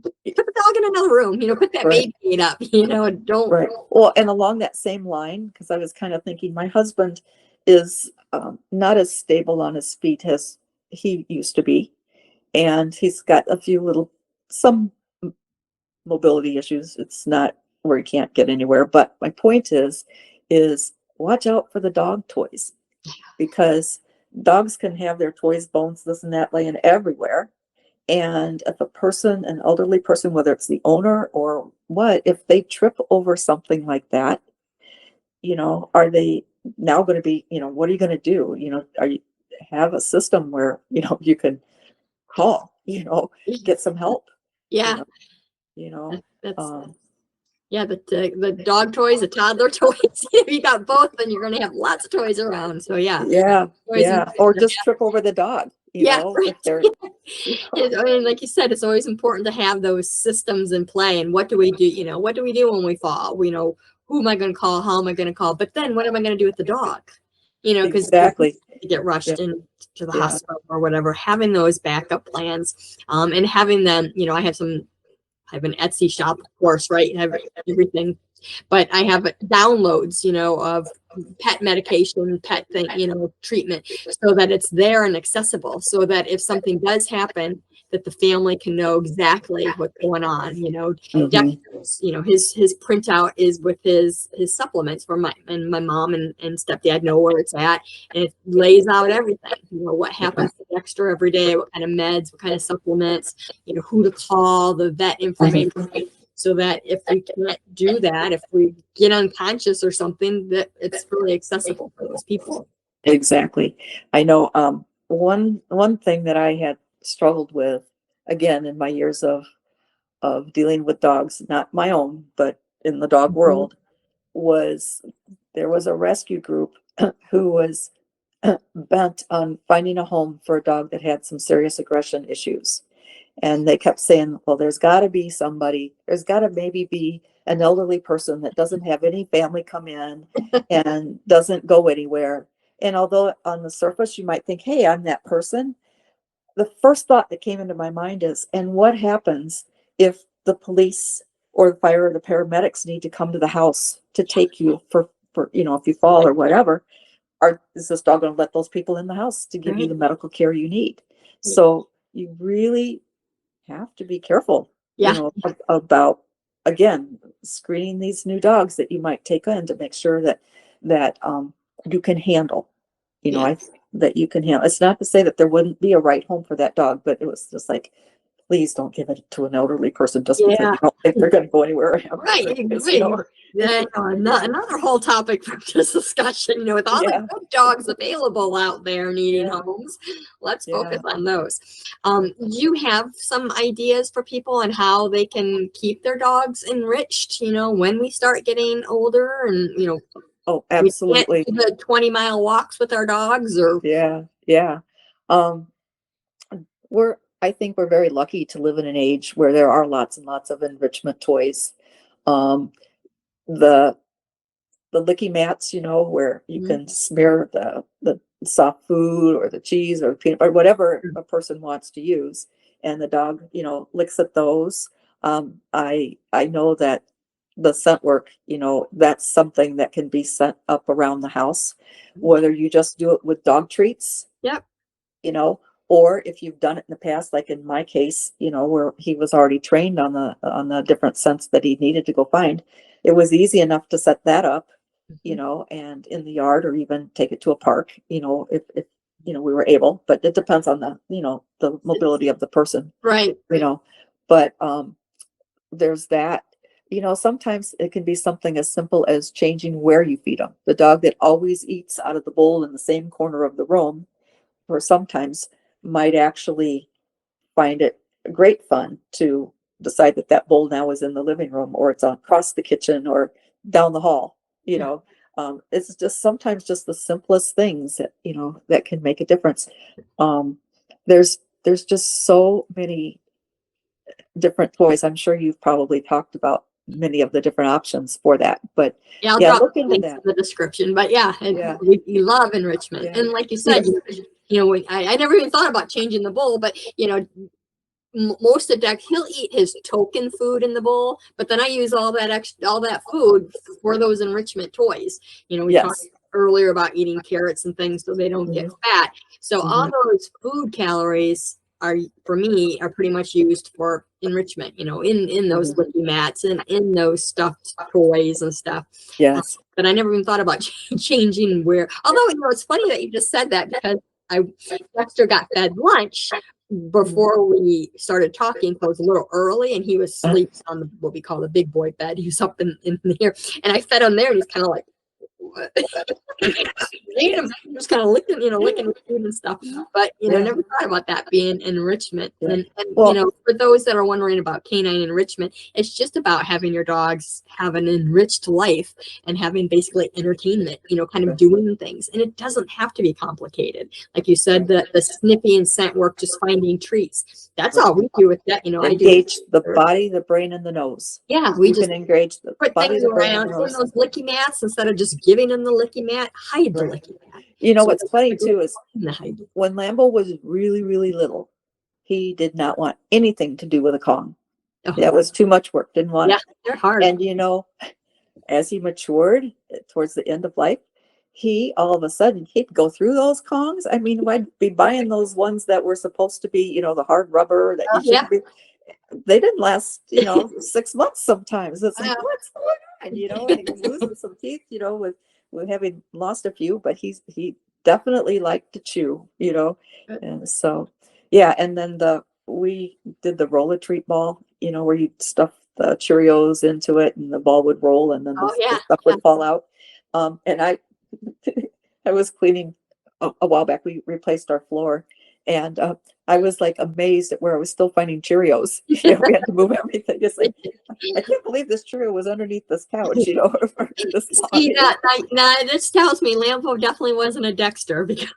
put the dog in another room, put that baby gate up, don't. Right. Well, and along that same line, because I was kind of thinking, my husband is not as stable on his feet as he used to be. And he's got some mobility issues. It's not where he can't get anywhere. But my point is watch out for the dog toys, because dogs can have their toys, bones, this and that, laying everywhere. And if an elderly person, whether it's the owner or what, if they trip over something like that, are they now going to be, what are you going to do? Are you have a system where, you can call, get some help? Yeah. That's the dog toys, the toddler toys. If you got both, then you're going to have lots of toys around. So yeah. Or just trip over the dog. If they're, I mean, like you said, it's always important to have those systems in play. And what do we do? What do we do when we fall? Who am I going to call? How am I going to call? But then what am I going to do with the dog? Because exactly, get rushed into the hospital or whatever. Having those backup plans, and having them, I have an Etsy shop, of course, right? I have everything, but I have downloads, of pet medication, pet thing, treatment, so that it's there and accessible, so that if something does happen, that the family can know exactly what's going on. Dexter's, his printout is with his supplements for my mom and stepdad know where it's at, and it lays out everything. What happens to Dexter every day, what kind of meds, what kind of supplements, who to call, the vet information. So that if we can't do that, if we get unconscious or something, that it's really accessible for those people. Exactly. I know one thing that I had struggled with, again, in my years of dealing with dogs, not my own, but in the dog world, was there was a rescue group who was bent on finding a home for a dog that had some serious aggression issues. And they kept saying, well, there's got to be somebody, there's got to maybe be an elderly person that doesn't have any family come in and doesn't go anywhere. And although on the surface you might think, hey, I'm that person, the first thought that came into my mind is, and what happens if the police or the fire or the paramedics need to come to the house to take you for if you fall or whatever, is this dog going to let those people in the house to give you the medical care you need? So you really have to be careful, about, again, screening these new dogs that you might take in to make sure that you can handle, that you can handle. It's not to say that there wouldn't be a right home for that dog, but it was just like, please don't give it to an elderly person just because you don't think they're going to go anywhere. Another whole topic for this discussion, with all the good dogs available out there needing homes. Let's focus on those. Do you have some ideas for people on how they can keep their dogs enriched, when we start getting older and, Oh, We can't absolutely. do the 20-mile walks with our dogs or Yeah, yeah. Um, I think we're very lucky to live in an age where there are lots and lots of enrichment toys. Um, the the licky mats, where you Mhm. can smear the soft food or the cheese or peanut butter, whatever a person wants to use, and the dog, licks at those. I know that the scent work, that's something that can be set up around the house, whether you just do it with dog treats, Yep. you know, or if you've done it in the past, like in my case, where he was already trained on the different scents that he needed to go find, it was easy enough to set that up, Mhm. and in the yard or even take it to a park, if we were able, but it depends on the mobility of the person, Right. you know. But there's that. Sometimes it can be something as simple as changing where you feed them. The dog that always eats out of the bowl in the same corner of the room, or sometimes might actually find it great fun to decide that that bowl now is in the living room or it's across the kitchen or down the hall. Yeah. It's just sometimes just the simplest things that can make a difference. Um, there's just so many different toys. I'm sure you've probably talked about many of the different options for that, but Yeah, I'll yeah, drop look into links that. in the description. But yeah, and Yeah, we love enrichment. yeah, And like you yeah, said, I never even thought about changing the bowl, but most of Deck, he'll eat his token food in the bowl, but then I use all that food for those enrichment toys. We talked yes. earlier about eating carrots and things so they don't get Mhm, fat. So all mhm, those food calories are, for me, are pretty much used for enrichment, in those mhm. licky mats and in those stuffed toys and stuff. Yes. But I never even thought about changing where. Although, it's funny that you just said that because I Dexter got fed lunch Mhm. before we started talking. So it was a little early, and he was sleeping on what we call the big boy bed. He was up in here, and I fed him there, and he's kind of like, what? Ate him, just kind of licking the food and stuff. But Yeah, never thought about that being enrichment. yeah. And Well, for those that are wondering about canine enrichment, it's just about having your dogs have an enriched life and having basically entertainment. Kind of doing things, and it doesn't have to be complicated. Like you said, the sniffy and scent work, just finding treats. That's right. all we do with that. I do. Engage the body, the brain, and the nose. Yeah, we You just can engage the put body, things the brain, and around the in nose. those licky mats instead of just giving them the licky mat. Hide the Right. licky mat. So What's funny too is the hide. when Lambo was really, really little, he did not want anything to do with a Kong. Oh, That was too much work. Didn't want yeah, it. they're hard. And as he matured towards the end of life, he all of a sudden he'd go through those Kongs. I mean, I'd be buying those ones that were supposed to be, the hard rubber that you Yeah. shouldn't be. They didn't last, 6 months sometimes. It's like, Wow. what's going on? And he was losing some teeth, with having lost a few, but he definitely liked to chew, and so yeah. And then we did the roll a treat ball, where you stuff the Cheerios into it and the ball would roll and then Oh the yeah. stuff Yeah. would fall out. And I was cleaning a while back. We replaced our floor, and I was like amazed at where I was still finding Cheerios. We had to move everything. It's like I can't believe this Cheerio was underneath this couch. For this long. See that? This tells me Lampo definitely wasn't a Dexter because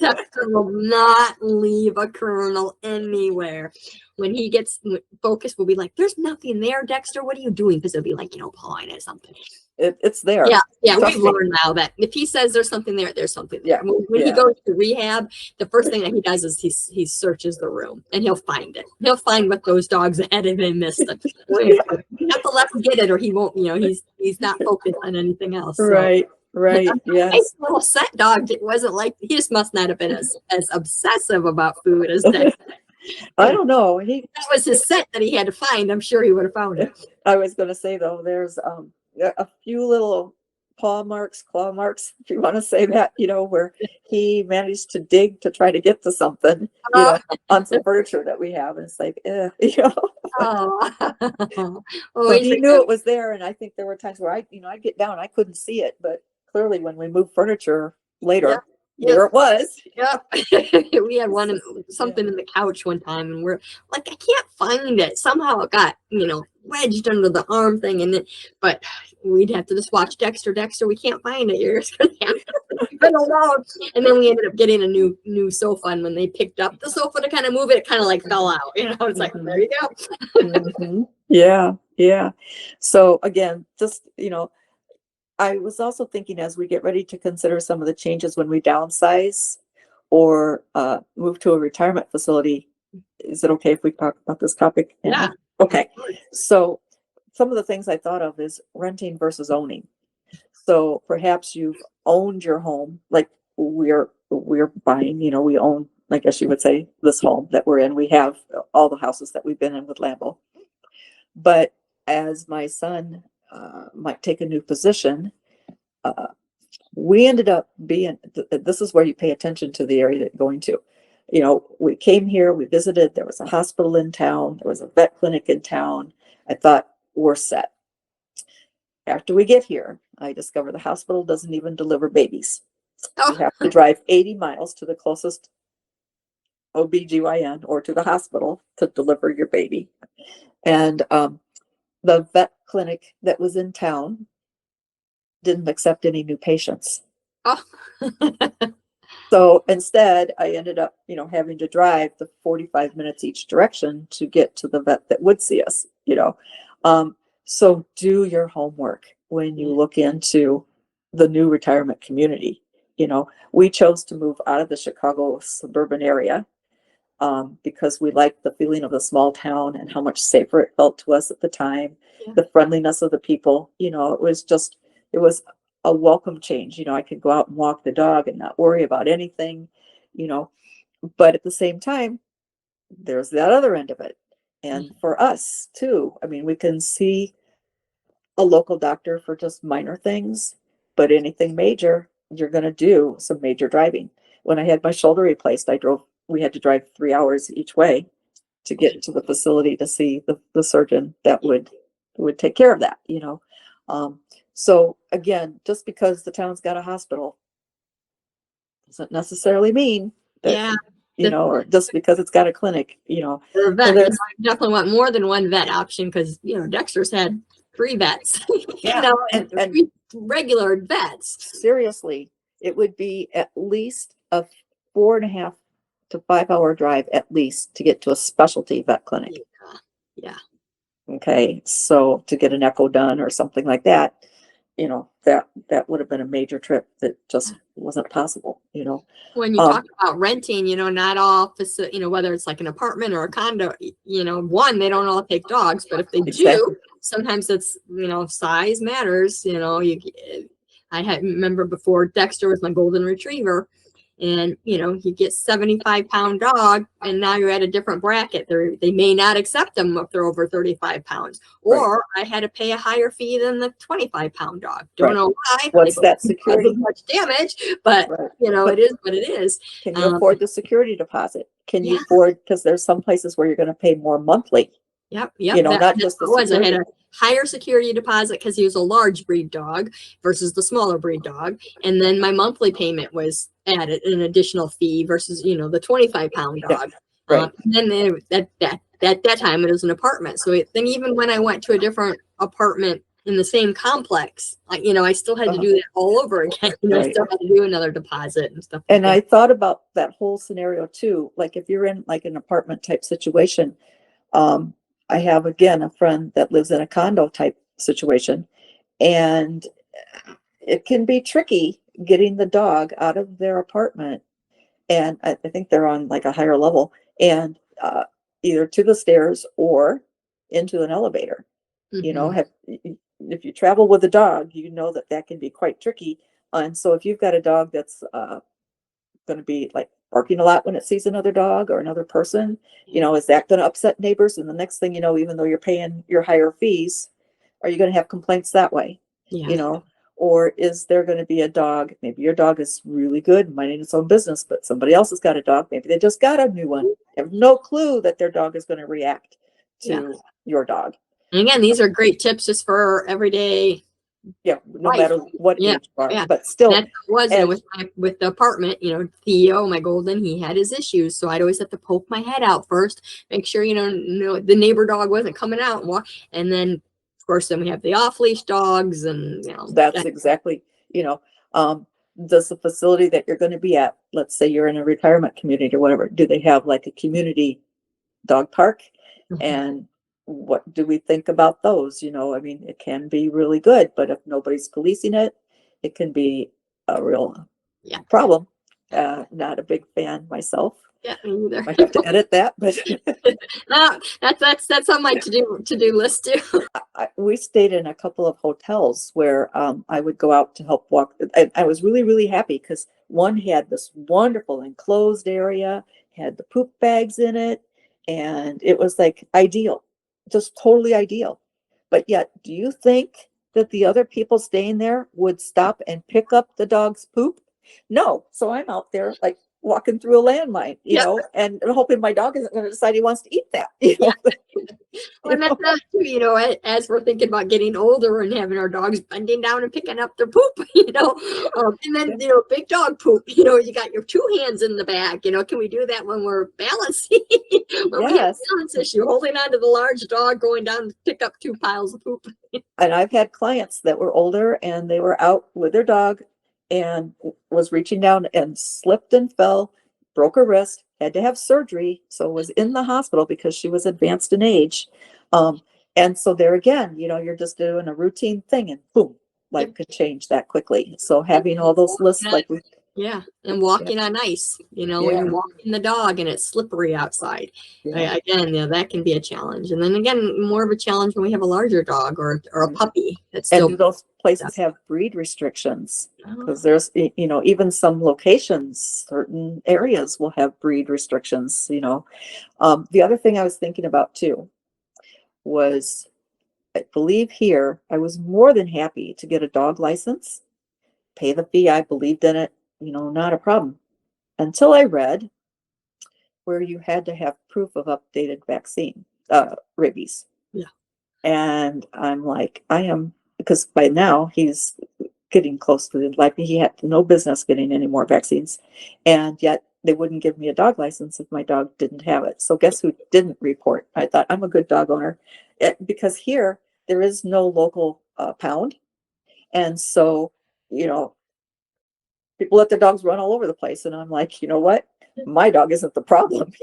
Dexter will not leave a kernel anywhere. When he gets focused, we'll be like, "There's nothing there, Dexter. What are you doing?" Because it'll be like, pulling at something. It's there. Yeah, yeah, we've Trust me. learned now that if he says there's something there, there's something there. Yeah, When he yeah. goes to rehab, the first thing that he does is he searches the room and he'll find it. He'll find what those dogs had and they missed it. You have to let him get it, or he won't. He's not focused on anything else. So Right, right. nice Yes. little set dog. It wasn't like he just must not have been as obsessive about food as that. I don't know. That was his set that he had to find. I'm sure he would have found it. I was going to say though, there's a few little paw marks, claw marks, if you want to say that, where he managed to dig to try to get to something, Oh, on some furniture that we have, and it's like, oh. Oh, but he's he knew it was there, and I think there were times where I'd get down, I couldn't see it, but clearly when we moved furniture yeah. later, there it was. Yep. We had one something in the couch one time, and we're like, I can't find it. Somehow it got, wedged under the arm thing, but we'd have to just watch Dexter. Dexter, we can't find it. You're just gonna have to leave it alone. And then we ended up getting a new sofa, and when they picked up the sofa to kind of move it, it kind of like fell out. It's like, there you go. Yeah. So again, just I was also thinking, as we get ready to consider some of the changes when we downsize or move to a retirement facility, is it okay if we talk about this topic? Yeah. Okay. So some of the things I thought of is renting versus owning. So perhaps you've owned your home, like we're buying, we own, I guess you would say, this home that we're in. We have all the houses that we've been in with Lambo. But as my son might take a new position, we ended up being, this is where you pay attention to the area that you're going to. We came here, we visited, there was a hospital in town, there was a vet clinic in town. I thought, we're set. After we get here, I discover the hospital doesn't even deliver babies. You have to drive 80 miles to the closest OBGYN or to the hospital to deliver your baby. And the vet clinic that was in town didn't accept any new patients. Oh. So instead, I ended up, having to drive the 45 minutes each direction to get to the vet that would see us, So do your homework when you look into the new retirement community. We chose to move out of the Chicago suburban area because we liked the feeling of the small town and how much safer it felt to us at the time, the friendliness of the people. It was a welcome change. I could go out and walk the dog and not worry about anything, but at the same time, there's that other end of it. And for us too, we can see a local doctor for just minor things, but anything major, you're going to do some major driving. When I had my shoulder replaced, we had to drive 3 hours each way to get to the facility to see the surgeon that would take care of that, So again, just because the town's got a hospital doesn't necessarily mean that, or just because it's got a clinic, Or a vet, I definitely want more than one vet option because, Dexter's had 3 vets, and 3 regular vets. Seriously, it would be at least a 4.5 to 5 hour drive at least to get to a specialty vet clinic. Yeah. Okay. So to get an echo done or something like that, that would have been a major trip that just wasn't possible, When you talk about renting, not all, whether it's like an apartment or a condo, one, they don't all take dogs, but if they do, sometimes it's, size matters, I remember before Dexter was my golden retriever. And, you get 75-pound dog and now you're at a different bracket. They may not accept them if they're over 35 pounds. Or I had to pay a higher fee than the 25-pound dog. Don't know why. What's that security? Much damage, but, it is what it is. Can you afford the security deposit? Can you afford, because there's some places where you're going to pay more monthly. Yep. Not just the security. I had a higher security deposit because he was a large breed dog versus the smaller breed dog. And then my monthly payment was added an additional fee versus, the 25-pound dog. And then at that time it was an apartment. So then even when I went to a different apartment in the same complex, I still had to do that all over again. I still had to do another deposit and stuff. And I thought about that whole scenario too. Like if you're in like an apartment type situation, I have, again, a friend that lives in a condo type situation, and it can be tricky getting the dog out of their apartment. And I think they're on like a higher level, and either to the stairs or into an elevator. If you travel with a dog, that can be quite tricky. And so if you've got a dog that's going to be like barking a lot when it sees another dog or another person, is that going to upset neighbors? And the next thing even though you're paying your higher fees, are you going to have complaints that way? Or is there going to be a dog? Maybe your dog is really good, minding its own business, but somebody else has got a dog. Maybe they just got a new one. They have no clue that their dog is going to react to your dog. And again, these are great tips just for everyday Yeah, no Right. matter what Yeah. age you are, Yeah. but still, That's how it was, and with the apartment, Theo, my golden, he had his issues. So I'd always have to poke my head out first, make sure, the neighbor dog wasn't coming out and walk. And then, of course, then we have the off leash dogs and, that's exactly, does the facility that you're going to be at, let's say you're in a retirement community or whatever, do they have like a community dog park? And what do we think about those? I mean, it can be really good, but if nobody's policing it, it can be a real yeah. problem. Not a big fan myself. Yeah, me either. I have to edit that, but No, that's on my to-do list too. we stayed in a couple of hotels where I would go out to help walk. I was really, really happy because one had this wonderful enclosed area, had the poop bags in it, and it was like ideal, just totally ideal. But yet, do you think that the other people staying there would stop and pick up the dog's poop? No. So I'm out there like walking through a landmine, Yep. and hoping my dog isn't going to decide he wants to eat that. You know? Well, and that's not too, as we're thinking about getting older and having our dogs bending down and picking up their poop, and then, big dog poop, you got your two hands in the bag, can we do that when we're balancing? When we have Yes. a balance issue, holding on to the large dog, going down to pick up two piles of poop. And I've had clients that were older and they were out with their dog and was reaching down and slipped and fell, broke her wrist, had to have surgery, so was in the hospital because she was advanced in age. And so there again, you're just doing a routine thing and boom, life could change that quickly. So having all those lists like we Yeah, and walking on ice, when you're walking the dog and it's slippery outside. Again, that can be a challenge. And then again, more of a challenge when we have a larger dog or a puppy. That's And still. do those places have breed restrictions? Because there's, even some locations, certain areas will have breed restrictions, The other thing I was thinking about too was, I believe here, I was more than happy to get a dog license, pay the fee. I believed in it, not a problem. Until I read where you had to have proof of updated vaccine, rabies. Yeah. And I'm like, because by now he's getting close to the life. He had no business getting any more vaccines. And yet they wouldn't give me a dog license if my dog didn't have it. So guess who didn't report? I thought, I'm a good dog owner. Because here there is no local pound. And so, people let their dogs run all over the place. And I'm like, you know what? My dog isn't the problem.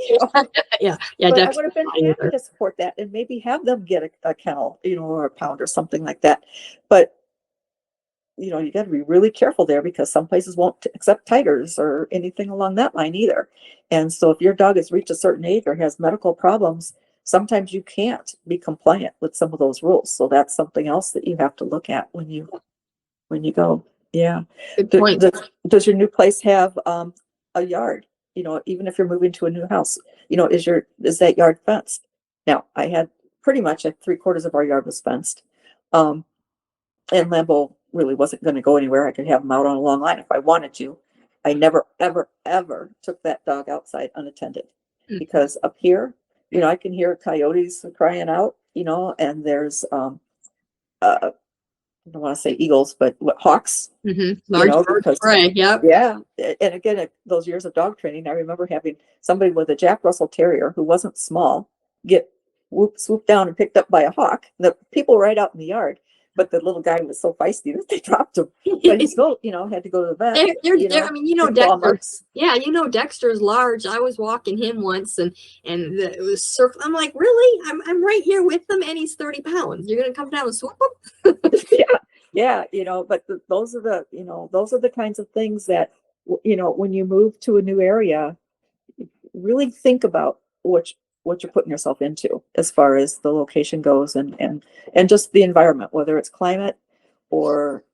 Yeah. But I would have been happy to support that and maybe have them get a kennel, or a pound or something like that. But you got to be really careful there because some places won't accept tigers or anything along that line either. And so if your dog has reached a certain age or has medical problems, sometimes you can't be compliant with some of those rules. So that's something else that you have to look at when you go. Yeah. Good point. Does your new place have a yard? Even if you're moving to a new house, is that yard fenced? Now, I had pretty much 3/4 of our yard was fenced. And Lambo really wasn't going to go anywhere. I could have him out on a long line if I wanted to. I never, ever, ever took that dog outside unattended because up here, I can hear coyotes crying out, and there's, I don't want to say eagles, but hawks, Large birds of prey. Yep. Yeah. And again, those years of dog training, I remember having somebody with a Jack Russell Terrier who wasn't small get swooped down and picked up by a hawk. The people were right out in the yard, but the little guy was so feisty that they dropped him. But he still, had to go to the vet. I mean, Dexter. Yeah, Dexter's large. I was walking him once, and it was surf. I'm like, really? I'm right here with him, and he's 30 pounds. You're gonna come down and swoop him? Yeah. But those are the kinds of things that when you move to a new area, really think about what you're putting yourself into as far as the location goes and just the environment, whether it's climate or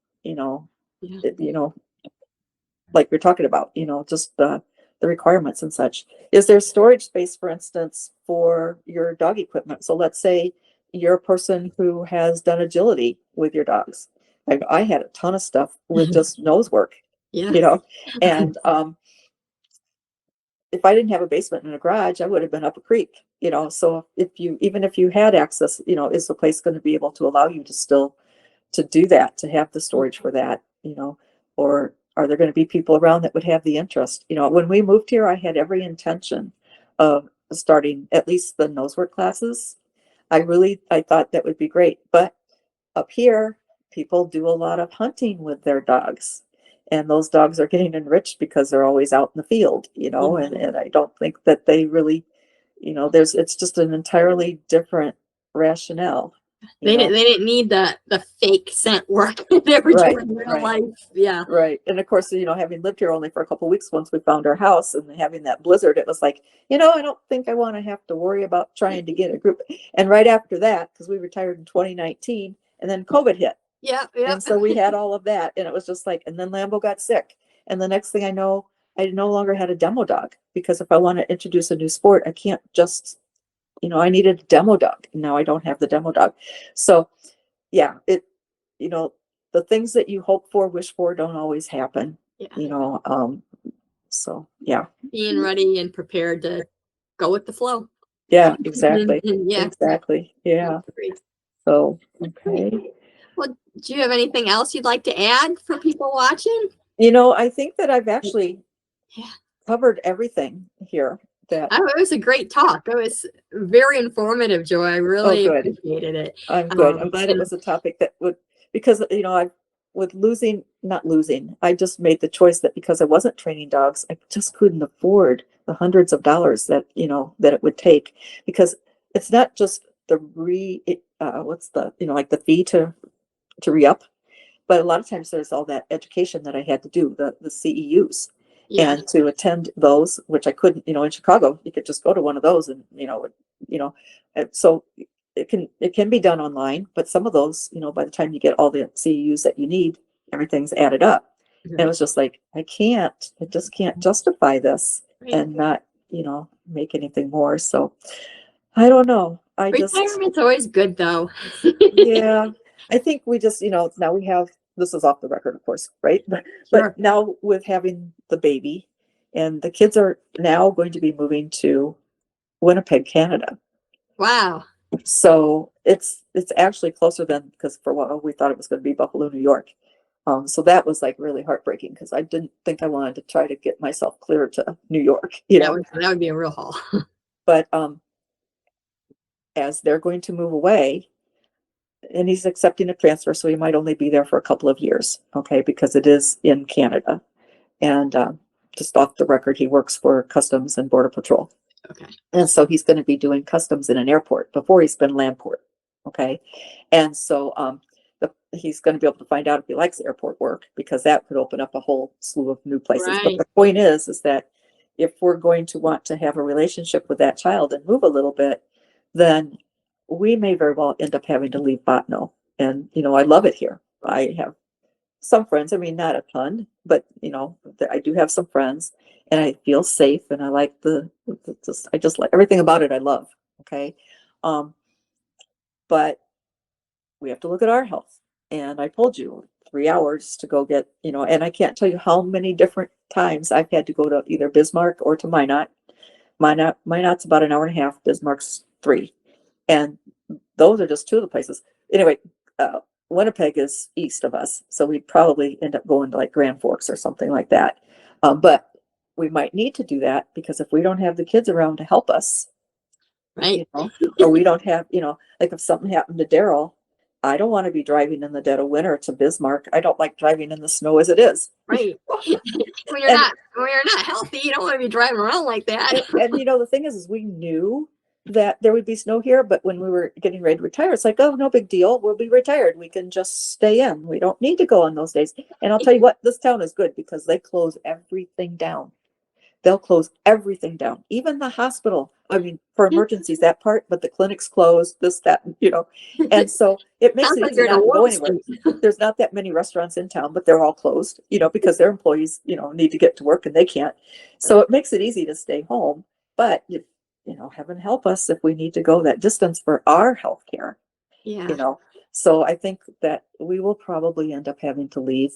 like we're talking about, just the requirements and such. Is there storage space, for instance, for your dog equipment? So let's say you're a person who has done agility with your dogs. I had a ton of stuff with just nose work, and if I didn't have a basement and a garage, I would have been up a creek, So even if you had access, is the place going to be able to allow you to still to do that, to have the storage for that, or are there going to be people around that would have the interest? When we moved here, I had every intention of starting at least the nosework classes. I thought that would be great. But up here, people do a lot of hunting with their dogs. And those dogs are getting enriched because they're always out in the field, and I don't think that they really, it's just an entirely different rationale. They didn't need the fake scent work that they were Right, doing in real right. life. Yeah. Right. And of course, having lived here only for a couple of weeks, once we found our house and having that blizzard, it was like, I don't think I want to have to worry about trying to get a group. And right after that, because we retired in 2019 and then COVID hit. Yeah. And so we had all of that. And it was just like, and then Lambo got sick. And the next thing I know, I no longer had a demo dog, because if I want to introduce a new sport, I can't just, I needed a demo dog. And now I don't have the demo dog. So yeah, the things that you hope for, wish for, don't always happen. Yeah. So yeah. Being ready and prepared to go with the flow. Yeah, exactly. Yeah. Exactly. Yeah. So, okay. Well, do you have anything else you'd like to add for people watching? I think that I've actually Yeah. covered everything here. It was a great talk. It was very informative, Joy. I really appreciated it. I'm good. I'm glad it was a topic that would, because, not losing, I just made the choice that because I wasn't training dogs, I just couldn't afford the hundreds of dollars that, that it would take, because it's not just the like the fee to re-up, but a lot of times there's all that education that I had to do, the CEUs. Yeah. And to attend those, which I couldn't, in Chicago, you could just go to one of those and, so it can be done online, but some of those, by the time you get all the CEUs that you need, everything's added up. And it was just like, I just can't justify this and not, make anything more. So I don't know. Retirement's always good though. Yeah, I think we just, now we have, this is off the record, of course, right? Sure. But now with having the baby, and the kids are now going to be moving to Winnipeg, Canada. Wow. So it's actually closer than, because for a while we thought it was going to be Buffalo, New York. So that was like really heartbreaking, because I didn't think I wanted to try to get myself clear to New York, That would be a real haul. But as they're going to move away, and he's accepting a transfer, so he might only be there for a couple of years, okay, because it is in Canada. And just off the record, he works for Customs and Border Patrol. Okay. And so he's going to be doing customs in an airport. Before he's been landport, okay? And so he's going to be able to find out if he likes airport work, because that could open up a whole slew of new places. Right. But the point is that if we're going to want to have a relationship with that child and move a little bit, then we may very well end up having to leave Botno. And, I love it here. I have some friends, I mean, not a ton, but, I do have some friends, and I feel safe, and I like I just like everything about it. I love. Okay. But we have to look at our health. And I told you 3 hours to go get, and I can't tell you how many different times I've had to go to either Bismarck or to Minot. Minot's about an hour and a half. Bismarck's 3. And those are just 2 of the places. Anyway, Winnipeg is east of us, so we'd probably end up going to like Grand Forks or something like that. But we might need to do that, because if we don't have the kids around to help us, right, or we don't have, like if something happened to Daryl, I don't want to be driving in the dead of winter to Bismarck. I don't like driving in the snow as it is. Right. When you're not healthy, you don't want to be driving around like that. And the thing is we knew that there would be snow here, but when we were getting ready to retire, it's like, oh, no big deal. We'll be retired. We can just stay in. We don't need to go on those days. And I'll tell you what, this town is good, because they close everything down. They'll close everything down, even the hospital. I mean, for emergencies, that part, but the clinic's closed, this, that, and so it makes it easy not to go anywhere. There's not that many restaurants in town, but they're all closed, because their employees, need to get to work and they can't. So it makes it easy to stay home. But heaven help us if we need to go that distance for our health care. Yeah. So I think that we will probably end up having to leave,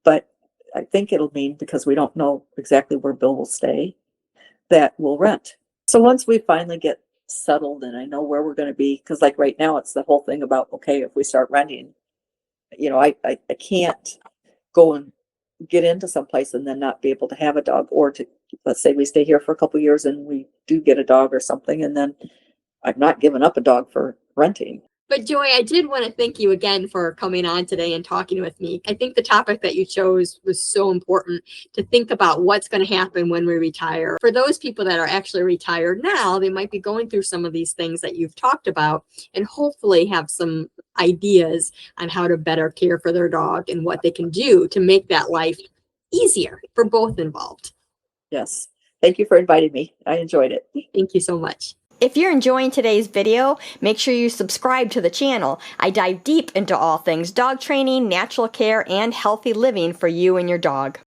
but I think it'll mean, because we don't know exactly where Bill will stay, that we'll rent. So once we finally get settled and I know where we're going to be, because like right now it's the whole thing about, okay, if we start renting, you know, I can't go and get into some place and then not be able to have a dog, or to, let's say we stay here for a couple years and we do get a dog or something, and then I've not given up a dog for renting. But Joy, I did want to thank you again for coming on today and talking with me. I think the topic that you chose was so important, to think about what's going to happen when we retire. For those people that are actually retired now, they might be going through some of these things that you've talked about, and hopefully have some ideas on how to better care for their dog and what they can do to make that life easier for both involved. Yes. Thank you for inviting me. I enjoyed it. Thank you so much. If you're enjoying today's video, make sure you subscribe to the channel. I dive deep into all things dog training, natural care, and healthy living for you and your dog.